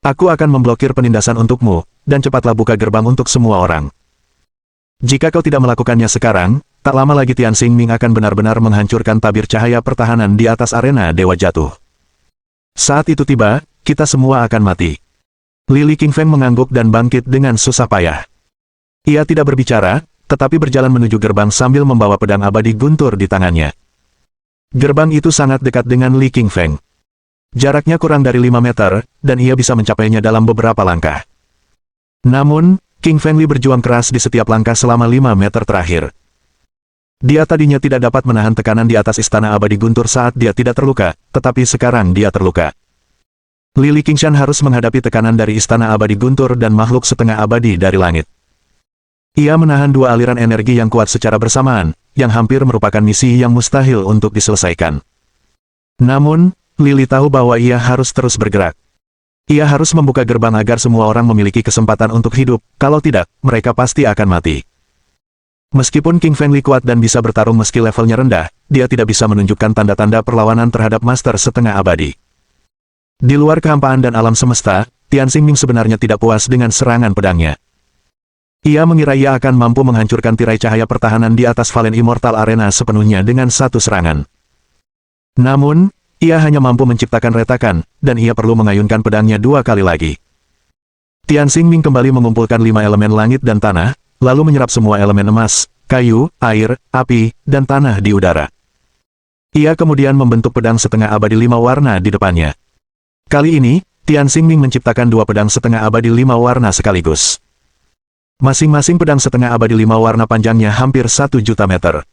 Aku akan memblokir penindasan untukmu, dan cepatlah buka gerbang untuk semua orang. Jika kau tidak melakukannya sekarang, tak lama lagi Tianxing Ming akan benar-benar menghancurkan tabir cahaya pertahanan di atas arena Dewa Jatuh. Saat itu tiba, kita semua akan mati." Lili King Feng mengangguk dan bangkit dengan susah payah. Ia tidak berbicara, tetapi berjalan menuju gerbang sambil membawa pedang abadi guntur di tangannya. Gerbang itu sangat dekat dengan Li King Feng. Jaraknya kurang dari 5 meter, dan ia bisa mencapainya dalam beberapa langkah. Namun, King Feng Li berjuang keras di setiap langkah selama 5 meter terakhir. Dia tadinya tidak dapat menahan tekanan di atas Istana Abadi Guntur saat dia tidak terluka, tetapi sekarang dia terluka. Lili Qingshan harus menghadapi tekanan dari Istana Abadi Guntur dan makhluk setengah abadi dari langit. Ia menahan dua aliran energi yang kuat secara bersamaan, yang hampir merupakan misi yang mustahil untuk diselesaikan. Namun, Lili tahu bahwa ia harus terus bergerak. Ia harus membuka gerbang agar semua orang memiliki kesempatan untuk hidup, kalau tidak, mereka pasti akan mati. Meskipun King Feng Li kuat dan bisa bertarung meski levelnya rendah, dia tidak bisa menunjukkan tanda-tanda perlawanan terhadap Master Setengah Abadi. Di luar kehampaan dan alam semesta, Tian Xingming sebenarnya tidak puas dengan serangan pedangnya. Ia mengira ia akan mampu menghancurkan tirai cahaya pertahanan di atas Valen Immortal Arena sepenuhnya dengan satu serangan. Namun, ia hanya mampu menciptakan retakan, dan ia perlu mengayunkan pedangnya 2 kali lagi. Tian Xingming kembali mengumpulkan 5 elemen langit dan tanah, lalu menyerap semua elemen emas, kayu, air, api, dan tanah di udara. Ia kemudian membentuk pedang setengah abadi 5 warna di depannya. Kali ini, Tian Xingming menciptakan 2 pedang setengah abadi 5 warna sekaligus. Masing-masing pedang setengah abadi 5 warna panjangnya hampir 1 juta meter.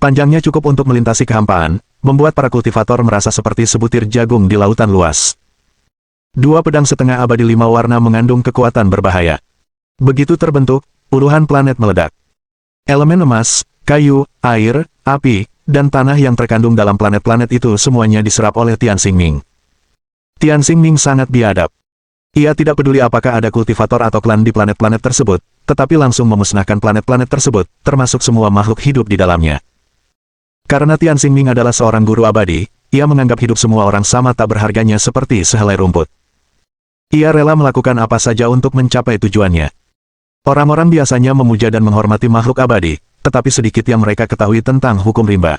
Panjangnya cukup untuk melintasi kehampaan, membuat para kultivator merasa seperti sebutir jagung di lautan luas. 2 pedang setengah abadi 5 warna mengandung kekuatan berbahaya. Begitu terbentuk, puluhan planet meledak. Elemen emas, kayu, air, api, dan tanah yang terkandung dalam planet-planet itu semuanya diserap oleh Tian Xingming. Tian Xingming sangat biadab. Ia tidak peduli apakah ada kultivator atau klan di planet-planet tersebut, tetapi langsung memusnahkan planet-planet tersebut, termasuk semua makhluk hidup di dalamnya. Karena Tian Xingming adalah seorang guru abadi, ia menganggap hidup semua orang sama tak berharganya seperti sehelai rumput. Ia rela melakukan apa saja untuk mencapai tujuannya. Orang-orang biasanya memuja dan menghormati makhluk abadi, tetapi sedikit yang mereka ketahui tentang hukum rimba.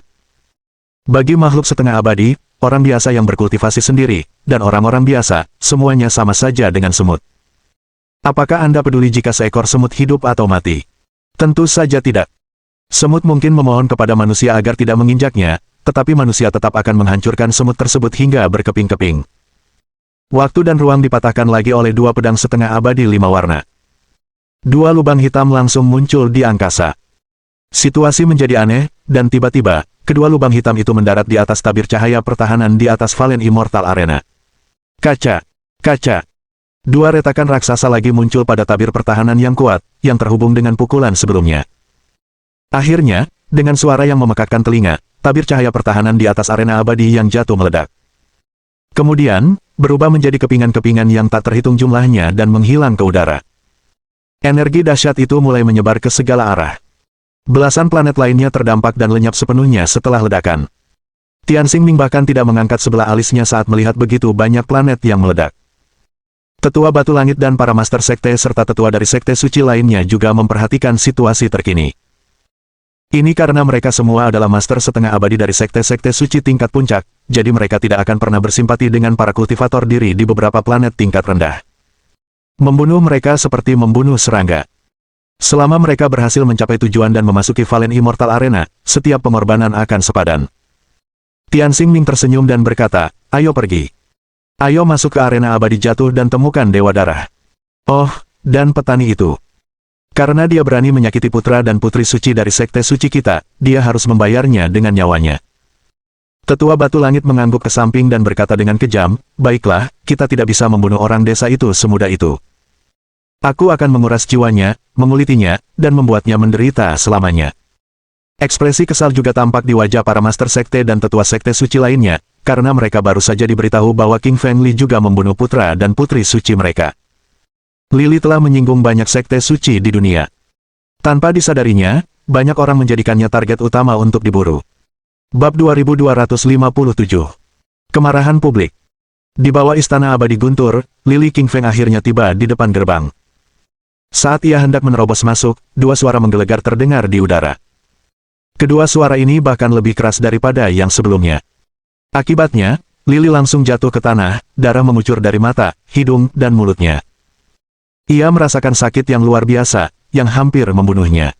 Bagi makhluk setengah abadi, orang biasa yang berkultivasi sendiri, dan orang-orang biasa, semuanya sama saja dengan semut. Apakah Anda peduli jika seekor semut hidup atau mati? Tentu saja tidak. Semut mungkin memohon kepada manusia agar tidak menginjaknya, tetapi manusia tetap akan menghancurkan semut tersebut hingga berkeping-keping. Waktu dan ruang dipatahkan lagi oleh 2 pedang setengah abadi 5 warna. 2 lubang hitam langsung muncul di angkasa. Situasi menjadi aneh, dan tiba-tiba, kedua lubang hitam itu mendarat di atas tabir cahaya pertahanan di atas Valen Immortal Arena. Kaca! Kaca! 2 retakan raksasa lagi muncul pada tabir pertahanan yang kuat, yang terhubung dengan pukulan sebelumnya. Akhirnya, dengan suara yang memekakkan telinga, tabir cahaya pertahanan di atas arena abadi yang jatuh meledak. Kemudian, berubah menjadi kepingan-kepingan yang tak terhitung jumlahnya dan menghilang ke udara. Energi dahsyat itu mulai menyebar ke segala arah. Belasan planet lainnya terdampak dan lenyap sepenuhnya setelah ledakan. Tian Xingming bahkan tidak mengangkat sebelah alisnya saat melihat begitu banyak planet yang meledak. Tetua Batu Langit dan para Master Sekte serta tetua dari Sekte Suci lainnya juga memperhatikan situasi terkini. Ini karena mereka semua adalah Master setengah abadi dari Sekte-Sekte Suci tingkat puncak, jadi mereka tidak akan pernah bersimpati dengan para kultivator diri di beberapa planet tingkat rendah. Membunuh mereka seperti membunuh serangga. Selama mereka berhasil mencapai tujuan dan memasuki Valen Immortal Arena, setiap pengorbanan akan sepadan. Tian Xingming tersenyum dan berkata, "Ayo pergi. Ayo masuk ke arena abadi jatuh dan temukan Dewa Darah. Oh, dan petani itu. Karena dia berani menyakiti putra dan putri suci dari Sekte Suci kita, dia harus membayarnya dengan nyawanya." Tetua Batu Langit mengangguk ke samping dan berkata dengan kejam, "Baiklah, kita tidak bisa membunuh orang desa itu semudah itu. Aku akan menguras jiwanya, mengulitinya, dan membuatnya menderita selamanya." Ekspresi kesal juga tampak di wajah para Master Sekte dan tetua Sekte Suci lainnya, karena mereka baru saja diberitahu bahwa King Feng Li juga membunuh putra dan putri suci mereka. Lili telah menyinggung banyak Sekte Suci di dunia. Tanpa disadarinya, banyak orang menjadikannya target utama untuk diburu. Bab 2257. Kemarahan Publik. Di bawah Istana Abadi Guntur, Lili King Feng akhirnya tiba di depan gerbang. Saat ia hendak menerobos masuk, 2 suara menggelegar terdengar di udara. Kedua suara ini bahkan lebih keras daripada yang sebelumnya. Akibatnya, Lili langsung jatuh ke tanah, darah mengucur dari mata, hidung, dan mulutnya. Ia merasakan sakit yang luar biasa, yang hampir membunuhnya.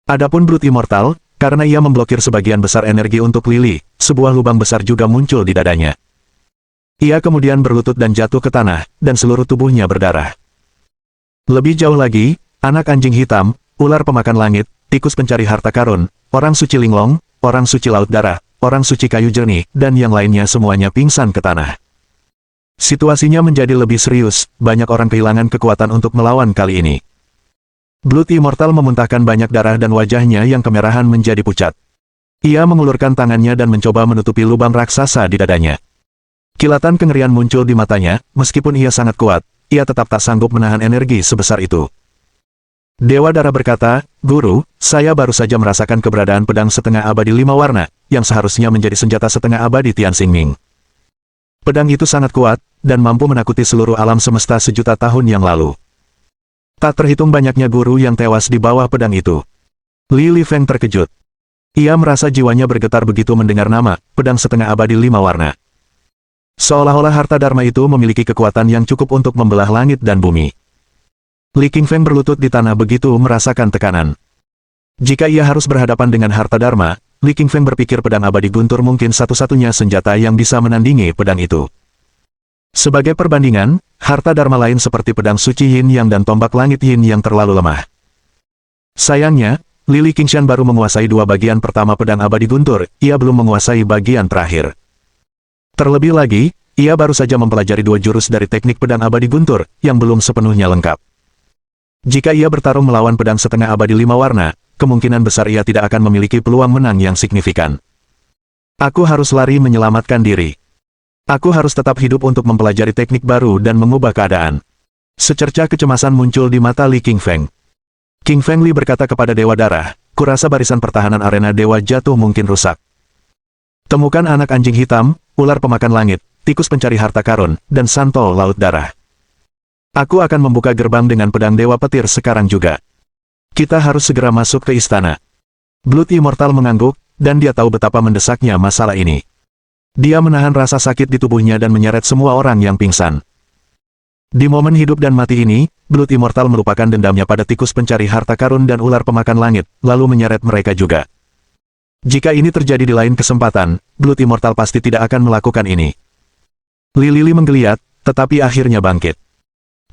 Adapun Brute Immortal, karena ia memblokir sebagian besar energi untuk Lili, sebuah lubang besar juga muncul di dadanya. Ia kemudian berlutut dan jatuh ke tanah, dan seluruh tubuhnya berdarah. Lebih jauh lagi, anak anjing hitam, ular pemakan langit, tikus pencari harta karun, orang suci linglong, orang suci laut darah, orang suci kayu jernih, dan yang lainnya semuanya pingsan ke tanah. Situasinya menjadi lebih serius, banyak orang kehilangan kekuatan untuk melawan kali ini. Blood Immortal memuntahkan banyak darah dan wajahnya yang kemerahan menjadi pucat. Ia mengulurkan tangannya dan mencoba menutupi lubang raksasa di dadanya. Kilatan kengerian muncul di matanya, meskipun ia sangat kuat, ia tetap tak sanggup menahan energi sebesar itu. Dewa Darah berkata, "Guru, saya baru saja merasakan keberadaan pedang setengah abadi 5 warna, yang seharusnya menjadi senjata setengah abadi Tian Xingming. Pedang itu sangat kuat, dan mampu menakuti seluruh alam semesta sejuta tahun yang lalu. Tak terhitung banyaknya guru yang tewas di bawah pedang itu." Li Lifeng terkejut. Ia merasa jiwanya bergetar begitu mendengar nama, pedang setengah abadi 5 warna. Seolah-olah harta dharma itu memiliki kekuatan yang cukup untuk membelah langit dan bumi. Li Qingfeng berlutut di tanah begitu merasakan tekanan. Jika ia harus berhadapan dengan harta dharma, Li Qingfeng berpikir pedang abadi guntur mungkin satu-satunya senjata yang bisa menandingi pedang itu. Sebagai perbandingan, harta dharma lain seperti pedang suci Yin Yang dan tombak langit Yin Yang terlalu lemah. Sayangnya, Li Qingshan baru menguasai 2 bagian pertama pedang abadi guntur, ia belum menguasai bagian terakhir. Terlebih lagi, ia baru saja mempelajari 2 jurus dari teknik pedang abadi guntur, yang belum sepenuhnya lengkap. Jika ia bertarung melawan pedang setengah abadi 5 warna, kemungkinan besar ia tidak akan memiliki peluang menang yang signifikan. Aku harus lari menyelamatkan diri. Aku harus tetap hidup untuk mempelajari teknik baru dan mengubah keadaan. Secercah kecemasan muncul di mata Li Qingfeng. Qingfeng Li berkata kepada Dewa Darah, "Kurasa barisan pertahanan arena Dewa Jatuh mungkin rusak. Temukan anak anjing hitam, ular pemakan langit, tikus pencari harta karun, dan santol laut darah. Aku akan membuka gerbang dengan pedang Dewa Petir sekarang juga. Kita harus segera masuk ke istana." Blood Immortal mengangguk, dan dia tahu betapa mendesaknya masalah ini. Dia menahan rasa sakit di tubuhnya dan menyeret semua orang yang pingsan. Di momen hidup dan mati ini, Blood Immortal melupakan dendamnya pada tikus pencari harta karun dan ular pemakan langit, lalu menyeret mereka juga. Jika ini terjadi di lain kesempatan, Blood Immortal pasti tidak akan melakukan ini. Li Lili menggeliat, tetapi akhirnya bangkit.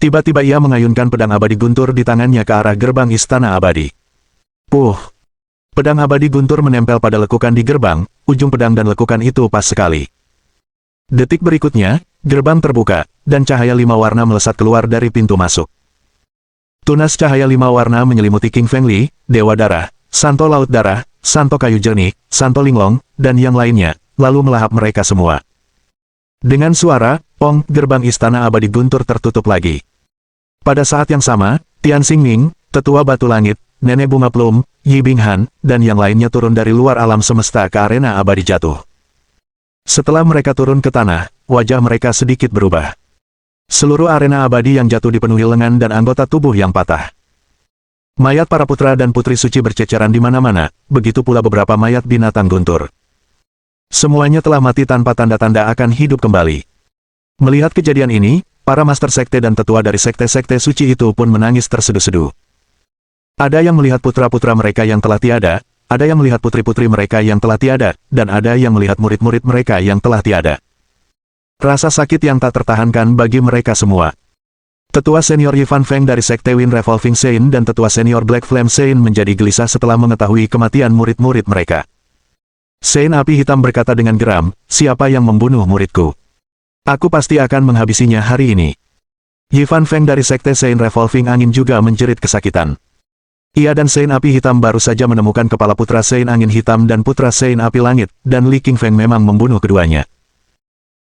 Tiba-tiba ia mengayunkan pedang abadi guntur di tangannya ke arah gerbang istana abadi. Puh! Pedang abadi guntur menempel pada lekukan di gerbang, ujung pedang dan lekukan itu pas sekali. Detik berikutnya, gerbang terbuka, dan cahaya 5 warna melesat keluar dari pintu masuk. Tunas cahaya 5 warna menyelimuti Qingfeng Li, Dewa Darah, Santo Laut Darah, Santo Kayu Jernih, Santo Linglong, dan yang lainnya, lalu melahap mereka semua. Dengan suara, pong, gerbang istana abadi guntur tertutup lagi. Pada saat yang sama, Tian Xingming, Tetua Batu Langit, Nenek Bunga Plum, Yi Binghan, dan yang lainnya turun dari luar alam semesta ke arena abadi jatuh. Setelah mereka turun ke tanah, wajah mereka sedikit berubah. Seluruh arena abadi yang jatuh dipenuhi lengan dan anggota tubuh yang patah. Mayat para putra dan putri suci berceceran di mana-mana, begitu pula beberapa mayat binatang guntur. Semuanya telah mati tanpa tanda-tanda akan hidup kembali. Melihat kejadian ini, para master sekte dan tetua dari sekte-sekte suci itu pun menangis terseduh-seduh. Ada yang melihat putra-putra mereka yang telah tiada, ada yang melihat putri-putri mereka yang telah tiada, dan ada yang melihat murid-murid mereka yang telah tiada. Rasa sakit yang tak tertahankan bagi mereka semua. Tetua senior Yifan Feng dari Sekte Wind Revolving Sein dan Tetua senior Black Flame Sein menjadi gelisah setelah mengetahui kematian murid-murid mereka. Sein Api Hitam berkata dengan geram, "Siapa yang membunuh muridku? Aku pasti akan menghabisinya hari ini." Yifan Feng dari Sekte Sein Revolving Angin juga menjerit kesakitan. Ia dan Sein Api Hitam baru saja menemukan kepala putra Sein Angin Hitam dan putra Sein Api Langit, dan Li Qingfeng memang membunuh keduanya.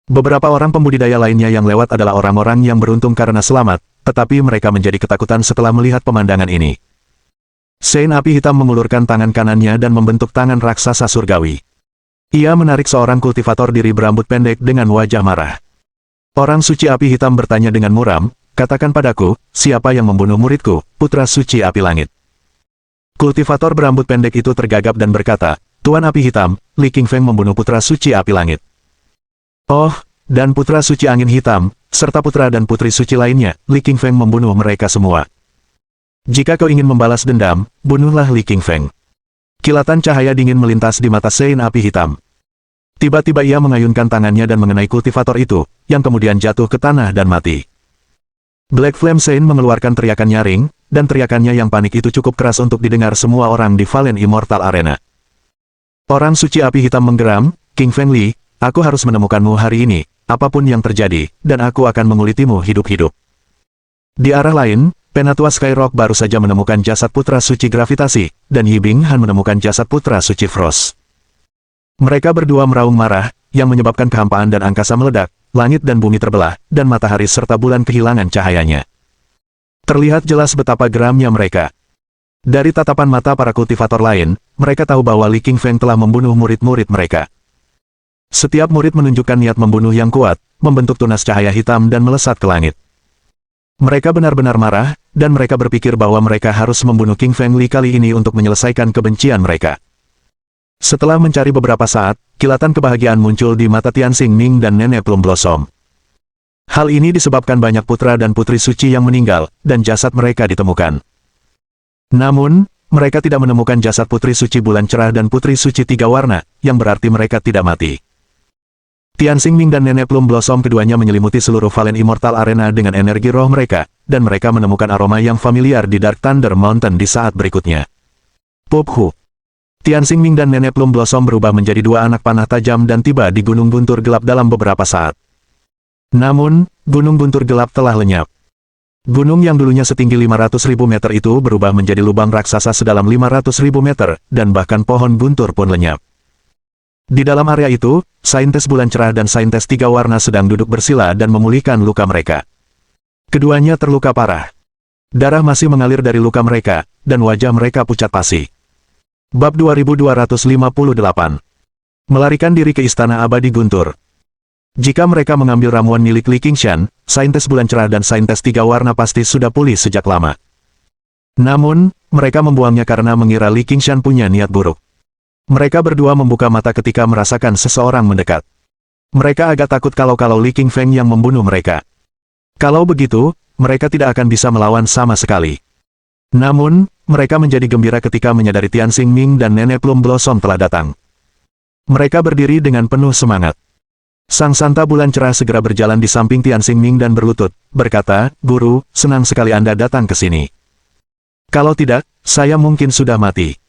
Beberapa orang pembudidaya lainnya yang lewat adalah orang-orang yang beruntung karena selamat, tetapi mereka menjadi ketakutan setelah melihat pemandangan ini. Sein Api Hitam mengulurkan tangan kanannya dan membentuk tangan raksasa surgawi. Ia menarik seorang kultivator diri berambut pendek dengan wajah marah. Orang suci Api Hitam bertanya dengan muram, "Katakan padaku, siapa yang membunuh muridku, putra suci Api Langit?" Kultivator berambut pendek itu tergagap dan berkata, "Tuan Api Hitam, Li Qingfeng membunuh putra suci Api Langit." "Oh, dan putra suci Angin Hitam, serta putra dan putri suci lainnya, Li Qingfeng membunuh mereka semua. Jika kau ingin membalas dendam, bunuhlah Li Qingfeng." Kilatan cahaya dingin melintas di mata Sein Api Hitam. Tiba-tiba ia mengayunkan tangannya dan mengenai kultivator itu, yang kemudian jatuh ke tanah dan mati. Black Flame Saint mengeluarkan teriakan nyaring, dan teriakannya yang panik itu cukup keras untuk didengar semua orang di Valen Immortal Arena. Orang suci api hitam menggeram, King Feng Li, aku harus menemukanmu hari ini, apapun yang terjadi, dan aku akan mengulitimu hidup-hidup. Di arah lain, Penatua Skyrock baru saja menemukan jasad putra suci gravitasi, dan Yibing Han menemukan jasad putra suci Frost. Mereka berdua meraung marah, yang menyebabkan kehampaan dan angkasa meledak, langit dan bumi terbelah, dan matahari serta bulan kehilangan cahayanya. Terlihat jelas betapa geramnya mereka. Dari tatapan mata para kultivator lain, mereka tahu bahwa Li Qingfeng telah membunuh murid-murid mereka. Setiap murid menunjukkan niat membunuh yang kuat, membentuk tunas cahaya hitam dan melesat ke langit. Mereka benar-benar marah, dan mereka berpikir bahwa mereka harus membunuh King Feng Li kali ini untuk menyelesaikan kebencian mereka. Setelah mencari beberapa saat, kilatan kebahagiaan muncul di mata Tianxing Ming dan Nenek Plum Blossom. Hal ini disebabkan banyak putra dan putri suci yang meninggal, dan jasad mereka ditemukan. Namun, mereka tidak menemukan jasad putri suci bulan cerah dan putri suci tiga warna, yang berarti mereka tidak mati. Tianxing Ming dan Nenek Plum Blossom keduanya menyelimuti seluruh Valen Immortal Arena dengan energi roh mereka, dan mereka menemukan aroma yang familiar di Dark Thunder Mountain di saat berikutnya. Pop Hu. Tianxing Ming dan Nenek Plum Blossom berubah menjadi dua anak panah tajam dan tiba di Gunung Guntur Gelap dalam beberapa saat. Namun, Gunung Guntur Gelap telah lenyap. Gunung yang dulunya setinggi 500.000 meter itu berubah menjadi lubang raksasa sedalam 500.000 meter, dan bahkan pohon guntur pun lenyap. Di dalam area itu, saintes bulan cerah dan saintes tiga warna sedang duduk bersila dan memulihkan luka mereka. Keduanya terluka parah. Darah masih mengalir dari luka mereka, dan wajah mereka pucat pasi. Bab 2258. Melarikan diri ke Istana Abadi Guntur. Jika mereka mengambil ramuan milik Li Qingshan, saintes bulan cerah dan saintes tiga warna pasti sudah pulih sejak lama. Namun, mereka membuangnya karena mengira Li Qingshan punya niat buruk. Mereka berdua membuka mata ketika merasakan seseorang mendekat. Mereka agak takut kalau Li Qingfeng yang membunuh mereka. Kalau begitu, mereka tidak akan bisa melawan sama sekali. Namun, mereka menjadi gembira ketika menyadari Tianxing Ming dan Nenek Plum Blossom telah datang. Mereka berdiri dengan penuh semangat. Sang Santa Bulan Cerah segera berjalan di samping Tianxing Ming dan berlutut, berkata, "Guru, senang sekali Anda datang ke sini. Kalau tidak, saya mungkin sudah mati."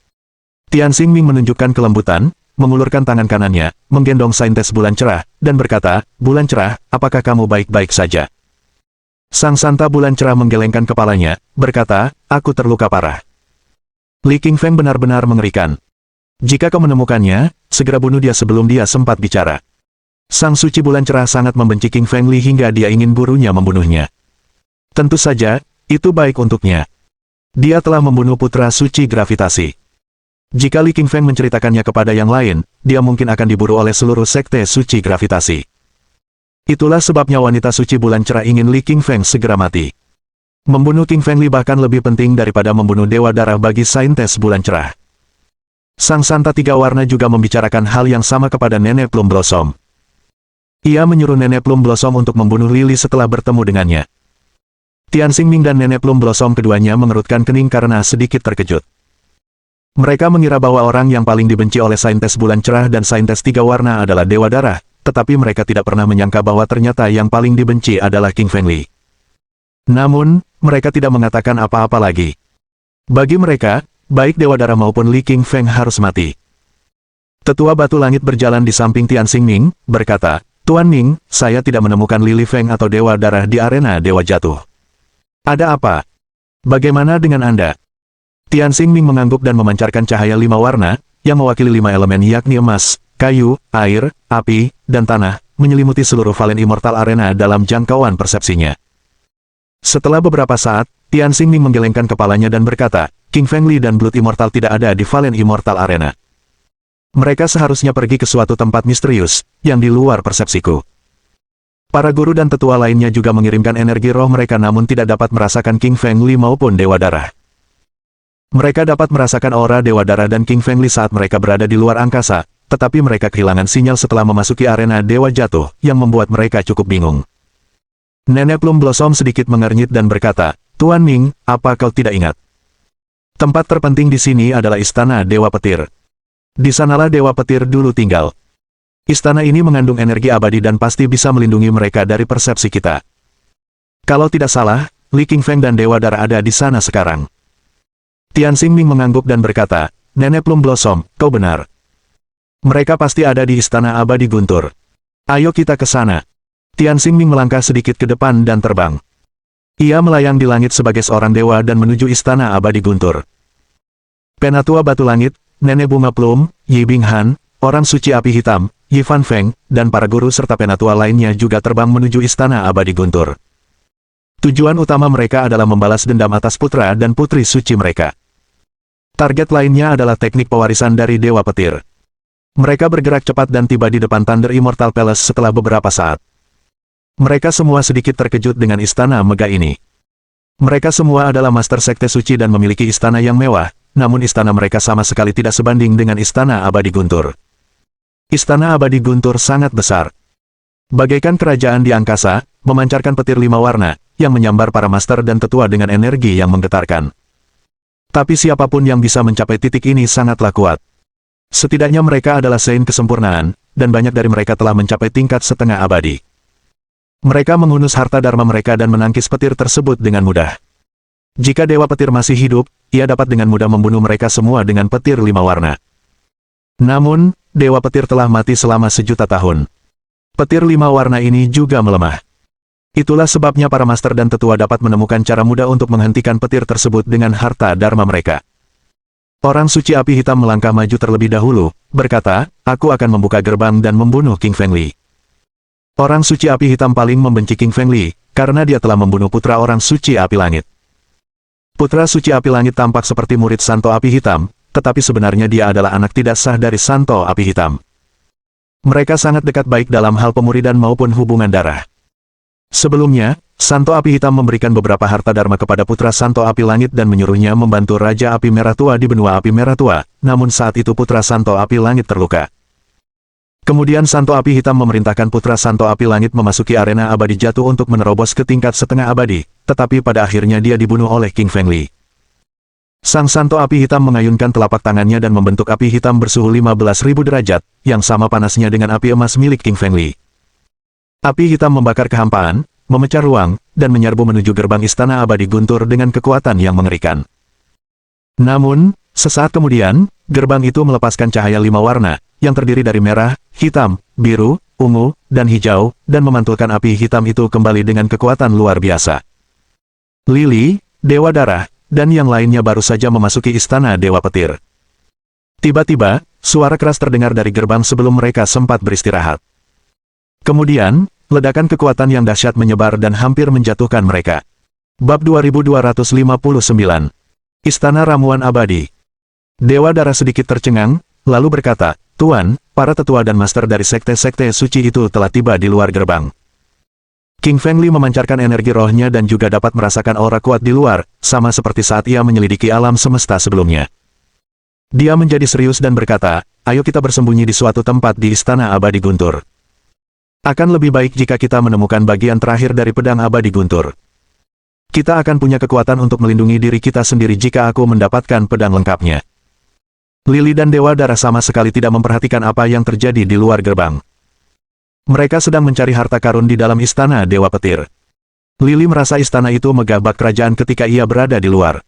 Tianxing Ming menunjukkan kelembutan, mengulurkan tangan kanannya, menggendong saintes Bulan Cerah, dan berkata, "Bulan Cerah, apakah kamu baik-baik saja?" Sang Santa Bulan Cerah menggelengkan kepalanya, berkata, "Aku terluka parah." Li Qingfeng benar-benar mengerikan. Jika kau menemukannya, segera bunuh dia sebelum dia sempat bicara. Sang Suci Bulan Cerah sangat membenci King Feng Li hingga dia ingin burunya membunuhnya. Tentu saja, itu baik untuknya. Dia telah membunuh putra suci gravitasi. Jika Li Qingfeng menceritakannya kepada yang lain, dia mungkin akan diburu oleh seluruh sekte suci gravitasi. Itulah sebabnya wanita suci bulan cerah ingin Li Qingfeng segera mati. Membunuh King Feng Li bahkan lebih penting daripada membunuh Dewa Darah bagi saintes bulan cerah. Sang Santa Tiga Warna juga membicarakan hal yang sama kepada Nenek Plum Blossom. Ia menyuruh Nenek Plum Blossom untuk membunuh Lily setelah bertemu dengannya. Tianxing Ming dan Nenek Plum Blossom keduanya mengerutkan kening karena sedikit terkejut. Mereka mengira bahwa orang yang paling dibenci oleh saintes bulan cerah dan saintes tiga warna adalah Dewa Darah, tetapi mereka tidak pernah menyangka bahwa ternyata yang paling dibenci adalah King Feng Li. Namun, mereka tidak mengatakan apa-apa lagi. Bagi mereka, baik Dewa Darah maupun Li Qingfeng harus mati. Tetua Batu Langit berjalan di samping Tianxing Ming, berkata, "Tuan Ming, saya tidak menemukan Lili Feng atau Dewa Darah di arena Dewa Jatuh. Ada apa? Bagaimana dengan Anda?" Tianxing Ming mengangguk dan memancarkan cahaya 5 warna, yang mewakili 5 elemen yakni emas, kayu, air, api, dan tanah, menyelimuti seluruh Valen Immortal Arena dalam jangkauan persepsinya. Setelah beberapa saat, Tianxing Ming menggelengkan kepalanya dan berkata, "King Feng Li dan Blood Immortal tidak ada di Valen Immortal Arena. Mereka seharusnya pergi ke suatu tempat misterius, yang di luar persepsiku." Para guru dan tetua lainnya juga mengirimkan energi roh mereka namun tidak dapat merasakan King Feng Li maupun Dewa Darah. Mereka dapat merasakan aura Dewa Darah dan King Feng Li saat mereka berada di luar angkasa, tetapi mereka kehilangan sinyal setelah memasuki arena Dewa Jatuh, yang membuat mereka cukup bingung. Nenek Plum Blossom sedikit mengernyit dan berkata, "Tuan Ming, apa kau tidak ingat? Tempat terpenting di sini adalah Istana Dewa Petir. Di sanalah Dewa Petir dulu tinggal." Istana ini mengandung energi abadi dan pasti bisa melindungi mereka dari persepsi kita. Kalau tidak salah, Li Qingfeng dan Dewa Dara ada di sana sekarang. Tian Xingming mengangguk dan berkata, Nenek Plum Blossom, kau benar. Mereka pasti ada di Istana Abadi Guntur. Ayo kita ke sana. Tian Xingming melangkah sedikit ke depan dan terbang. Ia melayang di langit sebagai seorang dewa dan menuju Istana Abadi Guntur. Penatua Batu Langit, Nenek Bunga Plum, Yi Binghan, Orang Suci Api Hitam, Yi Fan Feng, dan para guru serta penatua lainnya juga terbang menuju Istana Abadi Guntur. Tujuan utama mereka adalah membalas dendam atas putra dan putri suci mereka. Target lainnya adalah teknik pewarisan dari Dewa Petir. Mereka bergerak cepat dan tiba di depan Thunder Immortal Palace setelah beberapa saat. Mereka semua sedikit terkejut dengan istana megah ini. Mereka semua adalah Master Sekte Suci dan memiliki istana yang mewah, namun istana mereka sama sekali tidak sebanding dengan Istana Abadi Guntur. Istana Abadi Guntur sangat besar. Bagaikan kerajaan di angkasa, memancarkan petir 5 warna, yang menyambar para master dan tetua dengan energi yang menggetarkan. Tapi siapapun yang bisa mencapai titik ini sangatlah kuat. Setidaknya mereka adalah Saint kesempurnaan, dan banyak dari mereka telah mencapai tingkat setengah abadi. Mereka menghunus harta dharma mereka dan menangkis petir tersebut dengan mudah. Jika Dewa Petir masih hidup, ia dapat dengan mudah membunuh mereka semua dengan petir 5 warna. Namun, Dewa Petir telah mati selama 1.000.000 tahun. Petir 5 warna ini juga melemah. Itulah sebabnya para master dan tetua dapat menemukan cara mudah untuk menghentikan petir tersebut dengan harta dharma mereka. Orang Suci Api Hitam melangkah maju terlebih dahulu, berkata, aku akan membuka gerbang dan membunuh King Feng Li. Orang Suci Api Hitam paling membenci King Feng Li, karena dia telah membunuh putra Orang Suci Api Langit. Putra Suci Api Langit tampak seperti murid Santo Api Hitam, tetapi sebenarnya dia adalah anak tidak sah dari Santo Api Hitam. Mereka sangat dekat baik dalam hal pemuridan maupun hubungan darah. Sebelumnya, Santo Api Hitam memberikan beberapa harta dharma kepada putra Santo Api Langit dan menyuruhnya membantu Raja Api Merah Tua di benua Api Merah Tua, namun saat itu putra Santo Api Langit terluka. Kemudian Santo Api Hitam memerintahkan putra Santo Api Langit memasuki arena abadi jatuh untuk menerobos ke tingkat setengah abadi, tetapi pada akhirnya dia dibunuh oleh King Feng Li. Sang Santo Api Hitam mengayunkan telapak tangannya dan membentuk api hitam bersuhu 15.000 derajat, yang sama panasnya dengan api emas milik King Feng Li. Api hitam membakar kehampaan, memecah ruang, dan menyerbu menuju gerbang Istana Abadi Guntur dengan kekuatan yang mengerikan. Namun, sesaat kemudian, gerbang itu melepaskan cahaya 5 warna, yang terdiri dari merah, hitam, biru, ungu, dan hijau, dan memantulkan api hitam itu kembali dengan kekuatan luar biasa. Lili, Dewa Darah, dan yang lainnya baru saja memasuki Istana Dewa Petir. Tiba-tiba, suara keras terdengar dari gerbang sebelum mereka sempat beristirahat. Kemudian, ledakan kekuatan yang dahsyat menyebar dan hampir menjatuhkan mereka. Bab 2259. Istana Ramuan Abadi. Dewa Darah sedikit tercengang, lalu berkata, Tuan, para tetua dan master dari sekte-sekte suci itu telah tiba di luar gerbang. King Feng Li memancarkan energi rohnya dan juga dapat merasakan aura kuat di luar, sama seperti saat ia menyelidiki alam semesta sebelumnya. Dia menjadi serius dan berkata, ayo kita bersembunyi di suatu tempat di Istana Abadi Guntur. Akan lebih baik jika kita menemukan bagian terakhir dari pedang abadi Guntur. Kita akan punya kekuatan untuk melindungi diri kita sendiri jika aku mendapatkan pedang lengkapnya. Lili dan Dewa Darah sama sekali tidak memperhatikan apa yang terjadi di luar gerbang. Mereka sedang mencari harta karun di dalam Istana Dewa Petir. Lili merasa istana itu megah bak kerajaan ketika ia berada di luar.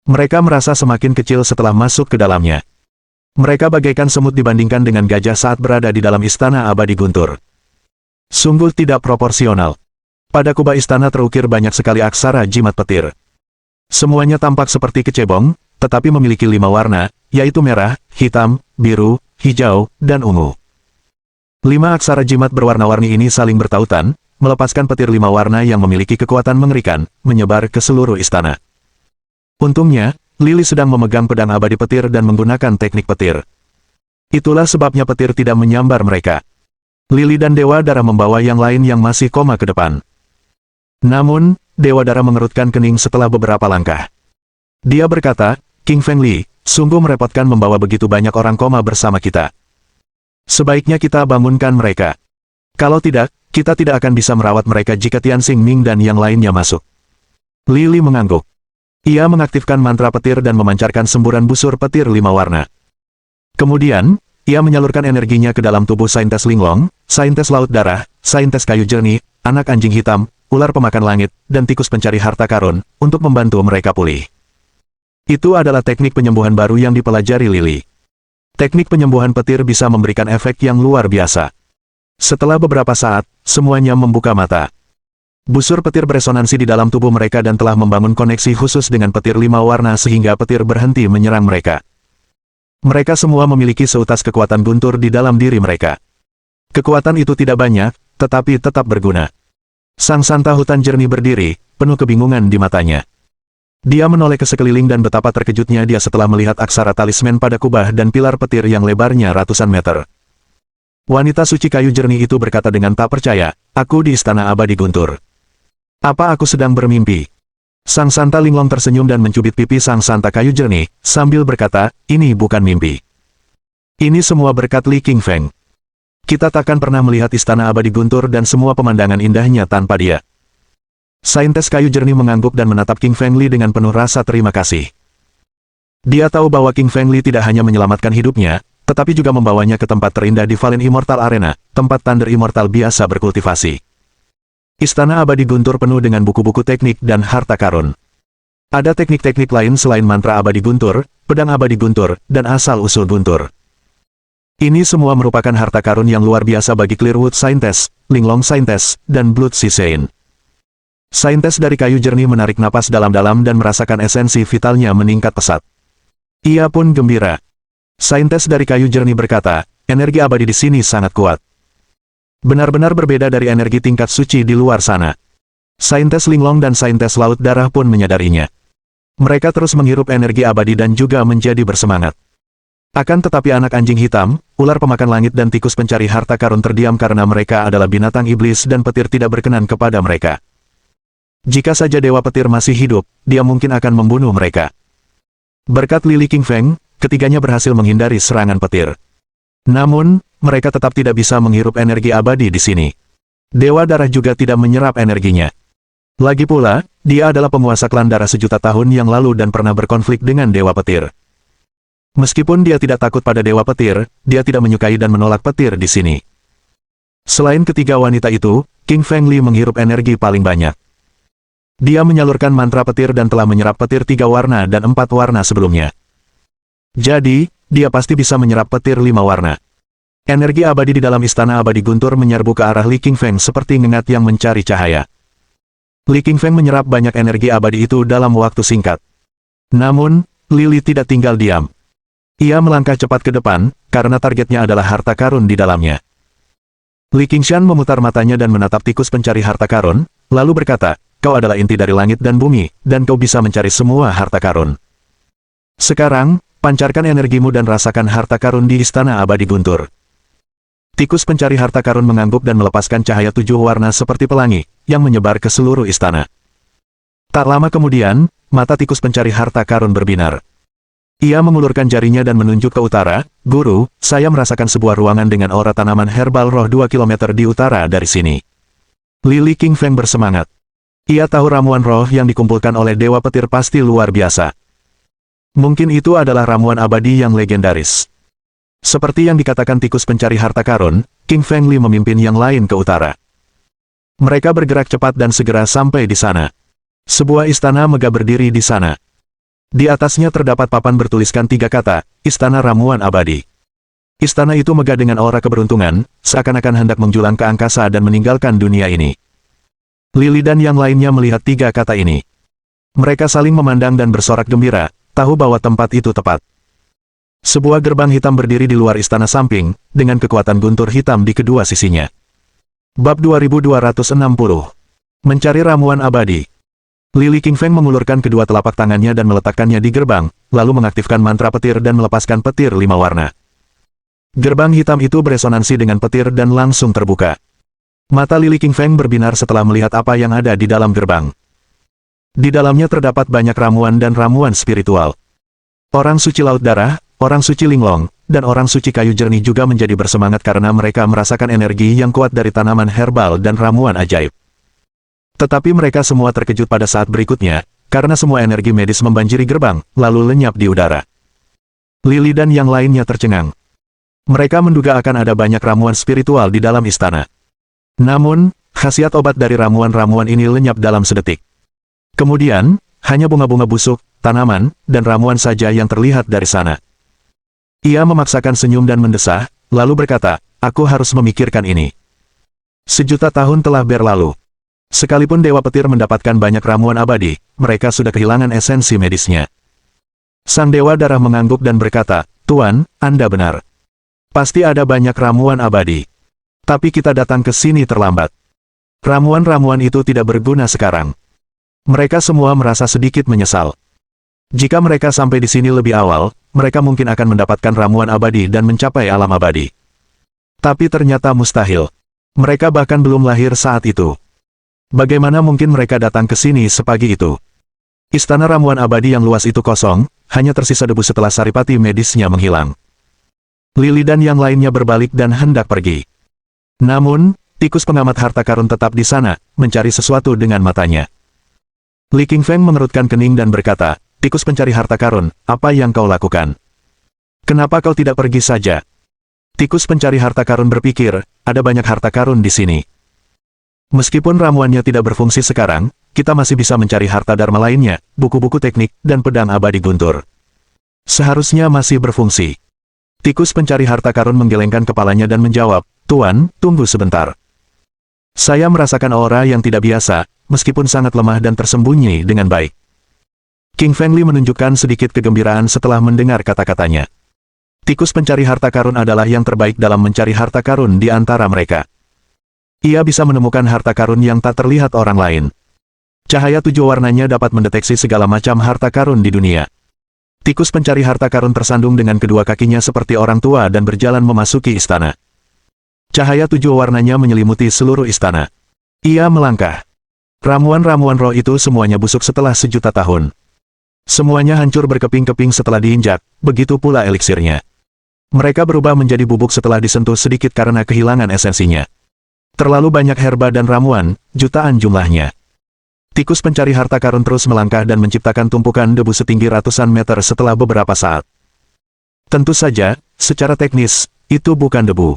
Mereka merasa semakin kecil setelah masuk ke dalamnya. Mereka bagaikan semut dibandingkan dengan gajah saat berada di dalam Istana Abadi Guntur. Sungguh tidak proporsional. Pada kubah istana terukir banyak sekali aksara jimat petir. Semuanya tampak seperti kecebong, tetapi memiliki 5 warna, yaitu merah, hitam, biru, hijau, dan ungu. 5 aksara jimat berwarna-warni ini saling bertautan, melepaskan petir 5 warna yang memiliki kekuatan mengerikan, menyebar ke seluruh istana. Untungnya, Lili sedang memegang pedang abadi petir dan menggunakan teknik petir. Itulah sebabnya petir tidak menyambar mereka. Lili dan Dewa Darah membawa yang lain yang masih koma ke depan. Namun, Dewa Darah mengerutkan kening setelah beberapa langkah. Dia berkata, King Feng Li, sungguh merepotkan membawa begitu banyak orang koma bersama kita. Sebaiknya kita bangunkan mereka. Kalau tidak, kita tidak akan bisa merawat mereka jika Tian Xingming dan yang lainnya masuk. Lili mengangguk. Ia mengaktifkan mantra petir dan memancarkan semburan busur petir 5 warna. Kemudian, Ia menyalurkan energinya ke dalam tubuh saintes linglong, saintes laut darah, saintes kayu jernih, anak anjing hitam, ular pemakan langit, dan tikus pencari harta karun, untuk membantu mereka pulih. Itu adalah teknik penyembuhan baru yang dipelajari Lily. Teknik penyembuhan petir bisa memberikan efek yang luar biasa. Setelah beberapa saat, semuanya membuka mata. Busur petir beresonansi di dalam tubuh mereka dan telah membangun koneksi khusus dengan petir 5 warna sehingga petir berhenti menyerang mereka. Mereka semua memiliki seutas kekuatan guntur di dalam diri mereka. Kekuatan itu tidak banyak, tetapi tetap berguna. Sang Santa hutan jernih berdiri, penuh kebingungan di matanya. Dia menoleh ke sekeliling dan betapa terkejutnya dia setelah melihat aksara talisman pada kubah dan pilar petir yang lebarnya ratusan meter. Wanita suci kayu jernih itu berkata dengan tak percaya, "Aku di Istana Abadi Guntur. Apa aku sedang bermimpi?" Sang Santa linglong tersenyum dan mencubit pipi Sang Santa kayu jernih, sambil berkata, "Ini bukan mimpi. Ini semua berkat Li Qingfeng. Kita takkan pernah melihat Istana Abadi Guntur dan semua pemandangan indahnya tanpa dia." Saintes kayu jernih mengangguk dan menatap King Feng Li dengan penuh rasa terima kasih. Dia tahu bahwa King Feng Li tidak hanya menyelamatkan hidupnya, tetapi juga membawanya ke tempat terindah di Valen Immortal Arena, tempat Thunder Immortal biasa berkultivasi. Istana Abadi Guntur penuh dengan buku-buku teknik dan harta karun. Ada teknik-teknik lain selain mantra Abadi Guntur, pedang Abadi Guntur, dan asal-usul Guntur. Ini semua merupakan harta karun yang luar biasa bagi Clearwood Saintes, Linglong Saintes, dan Blood Sea Saint. Saintes dari kayu jernih menarik napas dalam-dalam dan merasakan esensi vitalnya meningkat pesat. Ia pun gembira. Saintes dari kayu jernih berkata, "Energi abadi di sini sangat kuat. Benar-benar berbeda dari energi tingkat suci di luar sana." Saintes linglong dan saintes laut darah pun menyadarinya. Mereka terus menghirup energi abadi dan juga menjadi bersemangat. Akan tetapi anak anjing hitam, ular pemakan langit dan tikus pencari harta karun terdiam karena mereka adalah binatang iblis dan petir tidak berkenan kepada mereka. Jika saja Dewa Petir masih hidup, dia mungkin akan membunuh mereka. Berkat Li Qingfeng, ketiganya berhasil menghindari serangan petir. Namun, mereka tetap tidak bisa menghirup energi abadi di sini. Dewa Darah juga tidak menyerap energinya. Lagi pula, dia adalah penguasa klan darah sejuta tahun yang lalu dan pernah berkonflik dengan Dewa Petir. Meskipun dia tidak takut pada Dewa Petir, dia tidak menyukai dan menolak petir di sini. Selain ketiga wanita itu, King Feng Li menghirup energi paling banyak. Dia menyalurkan mantra petir dan telah menyerap petir 3 warna dan 4 warna sebelumnya. Jadi, dia pasti bisa menyerap petir 5 warna. Energi abadi di dalam Istana Abadi Guntur menyerbu ke arah Li Qingfeng seperti ngengat yang mencari cahaya. Li Qingfeng menyerap banyak energi abadi itu dalam waktu singkat. Namun, Lily tidak tinggal diam. Ia melangkah cepat ke depan, karena targetnya adalah harta karun di dalamnya. Li Qingshan memutar matanya dan menatap tikus pencari harta karun, lalu berkata, "Kau adalah inti dari langit dan bumi, dan kau bisa mencari semua harta karun. Sekarang, pancarkan energimu dan rasakan harta karun di Istana Abadi Guntur." Tikus pencari harta karun mengangguk dan melepaskan cahaya 7 warna seperti pelangi, yang menyebar ke seluruh istana. Tak lama kemudian, mata tikus pencari harta karun berbinar. Ia mengulurkan jarinya dan menunjuk ke utara, "Guru, saya merasakan sebuah ruangan dengan aura tanaman herbal roh 2 km di utara dari sini." Li Qingfeng bersemangat. Ia tahu ramuan roh yang dikumpulkan oleh Dewa Petir pasti luar biasa. Mungkin itu adalah ramuan abadi yang legendaris. Seperti yang dikatakan tikus pencari harta karun, King Feng Li memimpin yang lain ke utara. Mereka bergerak cepat dan segera sampai di sana. Sebuah istana megah berdiri di sana. Di atasnya terdapat papan bertuliskan 3 kata, "Istana Ramuan Abadi." Istana itu megah dengan aura keberuntungan, seakan-akan hendak menjulang ke angkasa dan meninggalkan dunia ini. Lily dan yang lainnya melihat 3 kata ini. Mereka saling memandang dan bersorak gembira, tahu bahwa tempat itu tepat. Sebuah gerbang hitam berdiri di luar istana samping, dengan kekuatan guntur hitam di kedua sisinya. Bab 2260. Mencari Ramuan Abadi. Li Qingfeng mengulurkan kedua telapak tangannya dan meletakkannya di gerbang, lalu mengaktifkan mantra petir dan melepaskan petir 5 warna. Gerbang hitam itu beresonansi dengan petir dan langsung terbuka. Mata Li Qingfeng berbinar setelah melihat apa yang ada di dalam gerbang. Di dalamnya terdapat banyak ramuan dan ramuan spiritual. Orang suci laut darah, orang suci linglong, dan orang suci kayu jernih juga menjadi bersemangat karena mereka merasakan energi yang kuat dari tanaman herbal dan ramuan ajaib. Tetapi mereka semua terkejut pada saat berikutnya, karena semua energi medis membanjiri gerbang, lalu lenyap di udara. Lily dan yang lainnya tercengang. Mereka menduga akan ada banyak ramuan spiritual di dalam istana. Namun, khasiat obat dari ramuan-ramuan ini lenyap dalam sedetik. Kemudian, hanya bunga-bunga busuk, tanaman, dan ramuan saja yang terlihat dari sana. Ia memaksakan senyum dan mendesah, lalu berkata, "Aku harus memikirkan ini. Sejuta tahun telah berlalu. Sekalipun Dewa Petir mendapatkan banyak ramuan abadi, mereka sudah kehilangan esensi medisnya." Sang Dewa Darah mengangguk dan berkata, "Tuan, Anda benar. Pasti ada banyak ramuan abadi. Tapi kita datang ke sini terlambat. Ramuan-ramuan itu tidak berguna sekarang." Mereka semua merasa sedikit menyesal. Jika mereka sampai di sini lebih awal, mereka mungkin akan mendapatkan ramuan abadi dan mencapai alam abadi. Tapi ternyata mustahil. Mereka bahkan belum lahir saat itu. Bagaimana mungkin mereka datang ke sini sepagi itu? Istana ramuan abadi yang luas itu kosong, hanya tersisa debu setelah saripati medisnya menghilang. Lili dan yang lainnya berbalik dan hendak pergi. Namun, tikus pengamat harta karun tetap di sana, mencari sesuatu dengan matanya. Li Qingfeng mengerutkan kening dan berkata, "Tikus pencari harta karun, apa yang kau lakukan? Kenapa kau tidak pergi saja?" Tikus pencari harta karun berpikir, ada banyak harta karun di sini. Meskipun ramuannya tidak berfungsi sekarang, kita masih bisa mencari harta dharma lainnya, buku-buku teknik, dan pedang abadi guntur. Seharusnya masih berfungsi. Tikus pencari harta karun menggelengkan kepalanya dan menjawab, "Tuan, tunggu sebentar. Saya merasakan aura yang tidak biasa, meskipun sangat lemah dan tersembunyi dengan baik." King Feng Li menunjukkan sedikit kegembiraan setelah mendengar kata-katanya. Tikus pencari harta karun adalah yang terbaik dalam mencari harta karun di antara mereka. Ia bisa menemukan harta karun yang tak terlihat orang lain. Cahaya 7 warnanya dapat mendeteksi segala macam harta karun di dunia. Tikus pencari harta karun tersandung dengan kedua kakinya seperti orang tua dan berjalan memasuki istana. Cahaya 7 warnanya menyelimuti seluruh istana. Ia melangkah. Ramuan-ramuan roh itu semuanya busuk setelah sejuta tahun. Semuanya hancur berkeping-keping setelah diinjak, begitu pula eliksirnya. Mereka berubah menjadi bubuk setelah disentuh sedikit karena kehilangan esensinya. Terlalu banyak herba dan ramuan, jutaan jumlahnya. Tikus pencari harta karun terus melangkah dan menciptakan tumpukan debu setinggi ratusan meter setelah beberapa saat. Tentu saja, secara teknis, itu bukan debu,